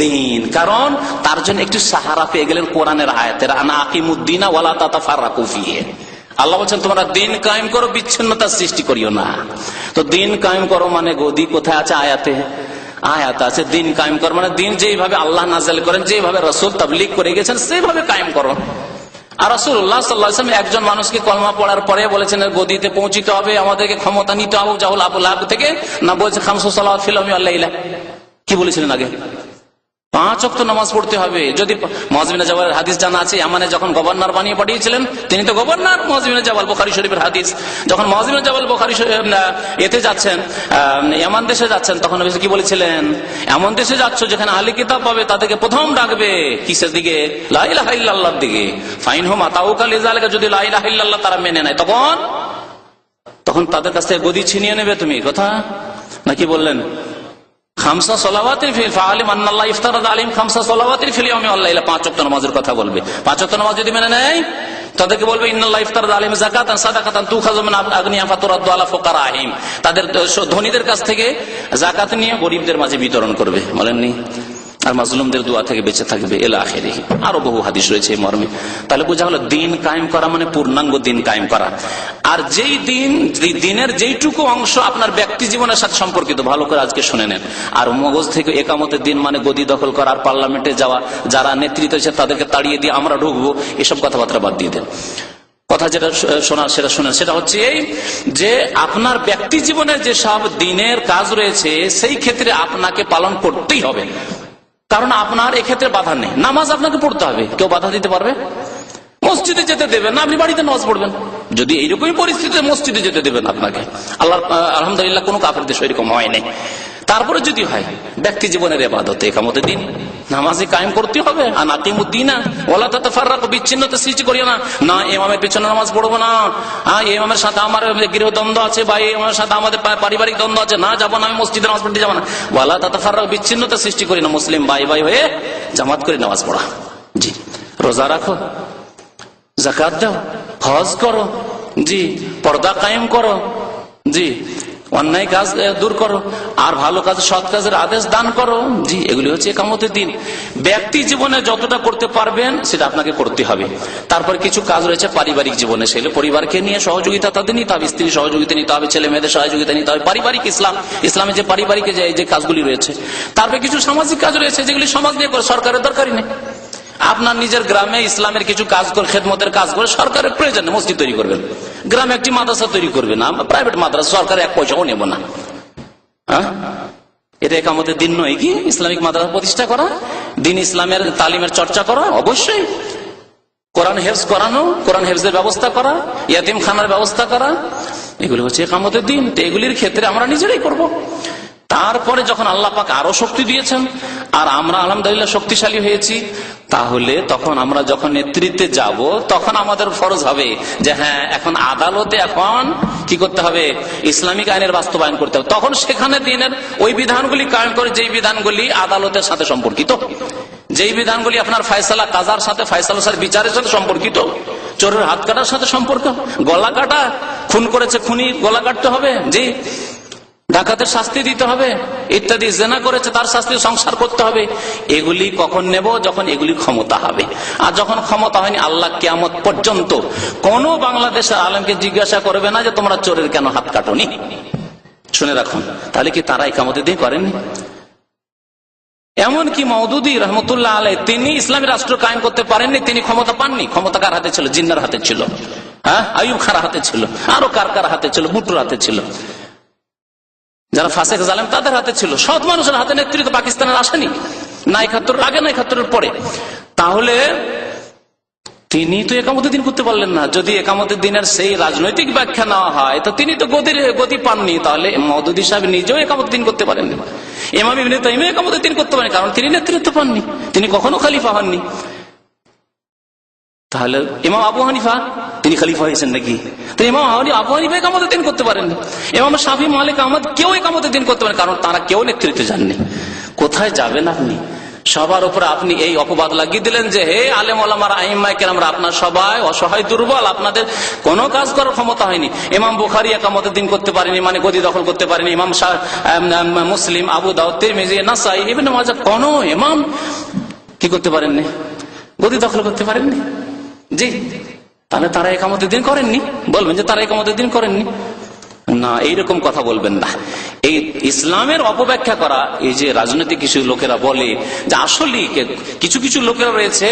দিন। কারণ তার জন্য একটু সাহারা পেয়ে গেলেন কোরআনের আয়াতের, আনা আকিমুদ্দিনা ওয়ালা তাতাফাররাকু ফিহি। আল্লাহ বলছেন তোমরা দিন কায়েম করো, বিচ্ছিন্নতা সৃষ্টি করিও না। তো দিন কায়েম করো মানে গদি কোথায় আছে? আয়াতে, আয়াত আছে। দিন কায়েম করো মানে দিন যেভাবে আল্লাহ নাযিল করেন, যেভাবে রাসূল তাবলীগ করে গেছেন সেইভাবে কায়েম করো। আর রাসূলুল্লাহ সাল্লাল্লাহু আলাইহি ওয়াসাল্লাম একজন মানুষকে কলমা পড়ার পরে বলেছেন গদিতে পৌঁছিতে হবে, আমাদেরকে ক্ষমতা নিতে হবে জাহুল আবু লাহাব থেকে, না বলছে খামসু সালাওয়াত ফিল ইয়াউমি ওয়াল লাইলা। কি বলেছিলেন আগে? 5 ওয়াক্ত নামাজ পড়তে হবে। যদি মুআয বিন জাবালের হাদিস জানা আছে, ইয়ামানে যখন গভর্নর বানিয়ে পাঠিয়েছিলেন, তিনি তো গভর্নর মুআয বিন জাবাল, বুখারী শরীফের হাদিস। যখন মুআয বিন জাবাল বুখারী এতে যাচ্ছেন, ইয়ামান দেশে যাচ্ছেন, তখন নবী কি বলেছিলেন? এমন দেশে যাচ্ছ যেখানে আহলে কিতাব পাবে, তাদেরকে প্রথম ডাকবে কিসের দিকে? লা ইলাহা ইল্লাল্লাহর দিকে। ফাইনহুম আতাউকা লিযালিকা, যদি লা ইলাহা ইল্লাল্লাহ তারা মেনে নেয়, তখন তাদের কাছ থেকে গদি ছিনিয়ে নেবে তুমি। কথা নাকি বললেন? খামসা সলাওয়াতিল ফিল ফাআলিম আন্নাল্লাহ ইফতারাদা আলাইহিম খামসা সলাওয়াতিল ফিল ইয়াউমি ওয়াল লাইলা। 5 ওয়াক্ত নামাজের কথা বলবে। 5 ওয়াক্ত নামাজ যদি মেনে নেয়, তাদেরকে বলবে ইন্নাল্লাহ ইফতারাদা আলাইহিম যাকাতান সাদাকাতান তুখাযু মিন আগনিয়া ফাতুরাদ্দু আলা ফুকারাহিম। তাদের ধনীদের কাছ থেকে যাকাত নিয়ে গরিবদের মাঝে বিতরণ করবে, বলেননি? আর মাজলুমদের দোয়া থেকে বেঁচে থাকবে, ইলা আখিরিহি। আরো বহু হাদিস রয়েছে এই মর্মে। তাহলে বোঝা হলো দিন কায়েম করা মানে পূর্ণাঙ্গ দিন কায়েম করা। আর যেই দিনের যেইটুকু অংশ আপনার ব্যক্তি জীবনের সাথে সম্পর্কিত, ভালো করে আজকে শুনে নেন। আর মগজ থেকে একামতের দিন মানে গদি দখল করা আর পার্লামেন্টে যাওয়া, যারা নেতৃত্ব আছে তাদেরকে তাড়িয়ে দিয়ে আমরা ঢুকবো, এসব কথাবার্তা বাদ দিয়ে দেন। কথা যেটা শোনার সেটা শুনেন। সেটা হচ্ছে এই যে আপনার ব্যক্তি জীবনের যে সব দিনের কাজ রয়েছে সেই ক্ষেত্রে আপনাকে পালন করতেই হবে। কারণ আপনার এক্ষেত্রে বাধা নেই। নামাজ আপনাকে পড়তে হবে, কেউ বাধা দিতে পারবে? মসজিদে যেতে দেবেন না, আপনি বাড়িতে নামাজ পড়বেন। যদি এইরকমই পরিস্থিতিতে মসজিদে যেতে দেবেন আপনাকে, আল্লাহ আলহামদুলিল্লাহ কোনো কাফের দেশ এরকম হয়নি। তারপরে যদি হয় ব্যক্তি জীবনের ইবাদত একামতে দিন, নামাজে কায়েম করতে হবে। আর আকিমুদ্দিনা ওয়ালা তাতাফাররাকু, বিচ্ছিন্নতা সৃষ্টি করিও না। না ইমামের পিছনে নামাজ পড়বো না, ইমামের সাথে আমার গৃহদ্বন্দ্ব আছে, বা ইমামের সাথে আমাদের পারিবারিক দ্বন্দ্ব আছে, না যাবো না, আমি মসজিদে নামাজ পড়তে যাবো না। ওয়ালা তাতাফাররাকু, বিচ্ছিন্নতা সৃষ্টি করি না। মুসলিম ভাই ভাই হয়ে জামাত করে নামাজ পড়া। জি, রোজা রাখো, যাকাত দাও, হজ করো, জি, পর্দা কায়েম করো, জি, অন্যায় কাজ দূর করো, আর ভালো কাজ সৎ কাজের আদেশ দান করো। জি, এগুলি হচ্ছে একামতের দিন। ব্যক্তি জীবনে যতটা করতে পারবেন সেটা আপনাকে করতে হবে। তারপর কিছু কাজ রয়েছে পারিবারিক জীবনে, সেগুলো পরিবারকে নিয়ে সহযোগিতা তাদের নিতে হবে, স্ত্রী সহযোগিতা নিতে হবে, ছেলে মেয়েদের সহযোগিতা নিতে হবে। পারিবারিক ইসলামে যে পারিবারিক যে কাজগুলি রয়েছে। তারপরে কিছু সামাজিক কাজ রয়েছে যেগুলি সমাজ নিয়ে করে, সরকারের দরকারই নেই। আপনার নিজের গ্রামে ইসলামের কিছু কাজ করে, খেদমতের কাজ করে, সরকারের প্রয়োজন নেই। মসজিদ তৈরি করবেন, গ্রামে একটি মাদ্রাসা তৈরি করবেন, প্রাইভেট মাদ্রাসা, সরকার 1 পয়সাও নেব না। এটা একামতের দিন নয় কি? ইসলামিক মাদ্রাসা প্রতিষ্ঠা করা, দিন ইসলামের তালিমের চর্চা করা, অবশ্যই কোরআন হেফজ করানো, কোরআন হেফজের ব্যবস্থা করা, ইয়াতিম খানার ব্যবস্থা করা, এগুলো হচ্ছে একামতের দিন। তো এগুলির ক্ষেত্রে আমরা নিজেরাই করব। তারপরে যখন আল্লাহ পাক আরো শক্তি দিয়েছেন আর আমরা আলহামদুলিল্লাহ শক্তিশালী হয়েছি, তাহলে তখন আমরা যখন নেতৃত্বে যাব তখন আমাদের ফরজ হবে যে হ্যাঁ, এখন আদালতে এখন কি করতে হবে? ইসলামিক আইনের বাস্তবায়ন করতে হবে। তখন সেখানে দিনের ওই বিধানগুলি কায়েম করে, যেই বিধানগুলি আদালতের সাথে সম্পর্কিত, যেই বিধানগুলি আপনার ফয়সালা কাজার সাথে, ফয়সালার সাথে, বিচারের সাথে সম্পর্কিত, চোরের হাত কাটার সাথে সম্পর্ক, গলা কাটা, খুন করেছে খুনি গলা কাটতে হবে, জি, ডাকাতের শাস্তি দিতে হবে ইত্যাদি, জেনা করেছে তার শাস্তি সংসার করতে হবে। এগুলি কখন নেব? যখন এগুলি ক্ষমতা হবে। আর যখন ক্ষমতা হয়নি, আল্লাহ কিয়ামত পর্যন্ত কোন বাংলাদেশের আলেমকে জিজ্ঞাসা করবে না যে তোমরা চোরের কেন হাত কাটোনি। শুনে রাখুন, তাহলে কি তারা ইকামত দিয়ে করেননি? এমনকি মওদুদি রহমতুল্লাহ আলাইহি তিনি ইসলামী রাষ্ট্র কায়েম করতে পারেননি, তিনি ক্ষমতা পাননি। ক্ষমতা কার হাতে ছিল? জিন্নার হাতে ছিল, আইয়ুব খাঁর হাতে ছিল, আরো কার কার হাতে ছিল? ভুট্টোর হাতে ছিল, যারা ফাসেক জালেম তাদের হাতে ছিল। সৎ মানুষের হাতে নেতৃত্ব পাকিস্তানের আসেনি, না ৭১ আগে না ৭১ পরে। তাহলে তিনি তো একামতের দিন করতে পারলেন না। যদি একামতের দিনের সেই রাজনৈতিক ব্যাখ্যা নেওয়া হয় তো তিনি তো গতি পাননি, তাহলে মওদুদী সাহেব নিজেও একামতের দিন করতে পারেননি। ইমাম ইবনে তাইমিয়া একামতের দিন করতে পারেন, কারণ তিনি নেতৃত্ব পাননি, তিনি কখনো খলিফা হননি। তাহলে ইমাম আবু হানিফা তিনি খলিফা হয়েছেন নাকি? তো ইমাম আবু হানিফা একামতের দিন করতে পারেননি। ইমাম শাফি, মালিক, আহমদ কেউ একামতের দিন করতে পারেন, কারণ তারা কেউ নেতৃত্বে যাননি। কোথায় যাবেন আপনি? সবার উপরে আপনি এই অপবাদ লাগিয়ে দিলেন যে হে আলেম ওলামার আইম্মায়ে কেরামরা, আপনার সবাই অসহায় দুর্বল, আপনাদের কোনো কাজ করার ক্ষমতা হয়নি। ইমাম বুখারী একামতের দিন করতে পারেনি, মানে গদি দখল করতে পারেনি। ইমাম মুসলিম, আবু দাউদ, তিরমিজি, নাসাই, ইবনে মাজাহ কোন ইমাম কি করতে পারেননি? গদি দখল করতে পারেননি। জি, তাহলে তারা একামতের দিন করেননি? বলবেন যে তারা একামতের দিন করেননি না, এইরকম কথা বলবেন না। এই ইসলামের অপব্যাখ্যা করা, এই যে রাজনৈতিক কিছু লোকেরা বলে যে আসলে কিছু কিছু লোকেরা রয়েছে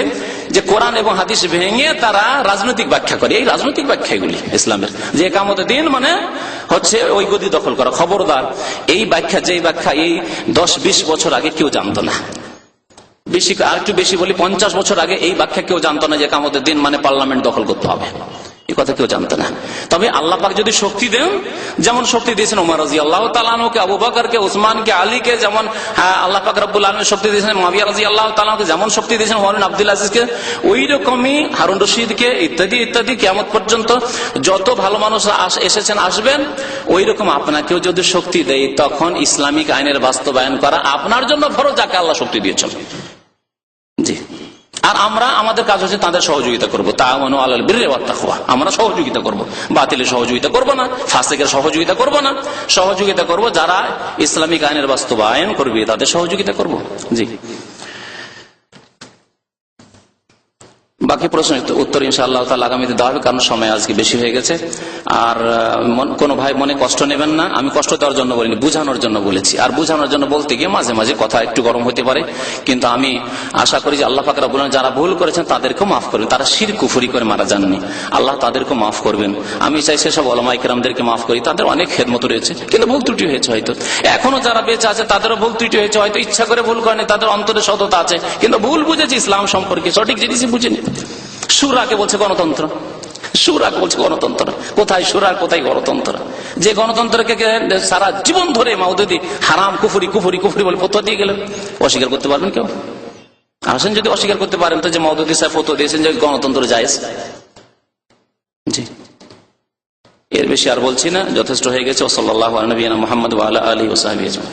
যে কোরআন এবং হাদিস ভেঙে তারা রাজনৈতিক ব্যাখ্যা করে। এই রাজনৈতিক ব্যাখ্যাগুলি ইসলামের, যে একামতের দিন মানে হচ্ছে ওই গদি দখল করা, খবরদার। এই ব্যাখ্যা, যে ব্যাখ্যা এই 10-20 বছর আগে কেউ জানতো না। বেশি, আর একটু বেশি বলি, 50 বছর আগে এই ব্যাখ্যা কেউ জানতো না যে একামতের দিন মানে পার্লামেন্ট দখল করতে হবে, এই কথা কেউ জানতো না। তবে আল্লাহ পাক যদি শক্তি দেন, যেমন শক্তি দিয়েছেন ওমর রাদিয়াল্লাহু তাআলা আনহুকে, আবু বকরকে, উসমানকে, আলীকে, যেমন আল্লাহ পাক রব্বুল আলামিন শক্তি দিয়েছেন মুআবিয়া রাদিয়াল্লাহু তাআলা আনহুকে, যেমন শক্তি দিয়েছেন ওমর বিন আব্দুল আজিজকে, ওই রকমই হারুন রশিদকে, ইত্যাদি ইত্যাদি, কিয়ামত পর্যন্ত যত ভালো মানুষ এসেছেন আসবেন, ওই রকম আপনাকেও যদি শক্তি দেয়, তখন ইসলামিক আইনের বাস্তবায়ন করা আপনার জন্য ফরজ, যাকে আল্লাহ শক্তি দিয়েছেন। জি, আর আমরা, আমাদের কাজ হচ্ছে তাদের সহযোগিতা করবো। তাআওয়ানু আলাল বিররি ওয়াত তাকওয়া, আমরা সহযোগিতা করব, বাতিলের সহযোগিতা করব না, ফাসিকের সহযোগিতা করব না, সহযোগিতা করব যারা ইসলামিক আইনের বাস্তবায়ন করবে, তাদের সহযোগিতা করব। জি, বাকি প্রশ্ন উত্তর ইনশাআল্লাহ তাআলা আগামীতে দেওয়া হবে, কারণ সময় আজকে বেশি হয়ে গেছে। আর কোন ভাই মনে কষ্ট নেবেন না, আমি কষ্ট দেওয়ার জন্য বলিনি, বুঝানোর জন্য বলেছি। আর বুঝানোর জন্য বলতে গিয়ে মাঝে মাঝে কথা একটু গরম হতে পারে, কিন্তু আমি আশা করি যে আল্লাহ পাক রব্বুল আলামিন যারা ভুল করেছেন তাদেরকেও মাফ করবেন। তারা শিরক কুফরি করে মারা যাননি, আল্লাহ তাদেরকেও মাফ করবেন। আমি চাই সেসব উলামায়ে কেরামদেরকে মাফ করি, তাদের অনেক খেদমত রয়েছে, কিন্তু ভুল ত্রুটি হয়েছে হয়তো, এখনো যারা বেঁচে আছে তাদেরও ভুল ত্রুটি হয়েছে, হয়তো ইচ্ছা করে ভুল করেনি, তাদের অন্তরে সততা আছে, কিন্তু ভুল বুঝেছে ইসলাম সম্পর্কে, সঠিক জিনিসই বুঝেনি। সুরাকে বলছে গণতন্ত্র, সুরাকে বলছে গণতন্ত্র, কোথায় সুরা কোথায় গণতন্ত্র? যে গণতন্ত্রকে সারা জীবন ধরে মাওদুদি হারাম, কুফরি কুফরি কুফরি বলে ফতোয়া দিয়ে গেলেন, অস্বীকার করতে পারবেন কেউ? আসেন, যদি অস্বীকার করতে পারেন তো যে মাওদুদি সাহেব ফতোয়া দিয়েছেন যে গণতন্ত্র জায়েজ। জি, এর বেশি আর বলছি না, যথেষ্ট হয়ে গেছে। সাল্লাল্লাহু আলা নবিয়িনা মুহাম্মদ ওয়া আলা আলিহি ওয়া সাহবিহি।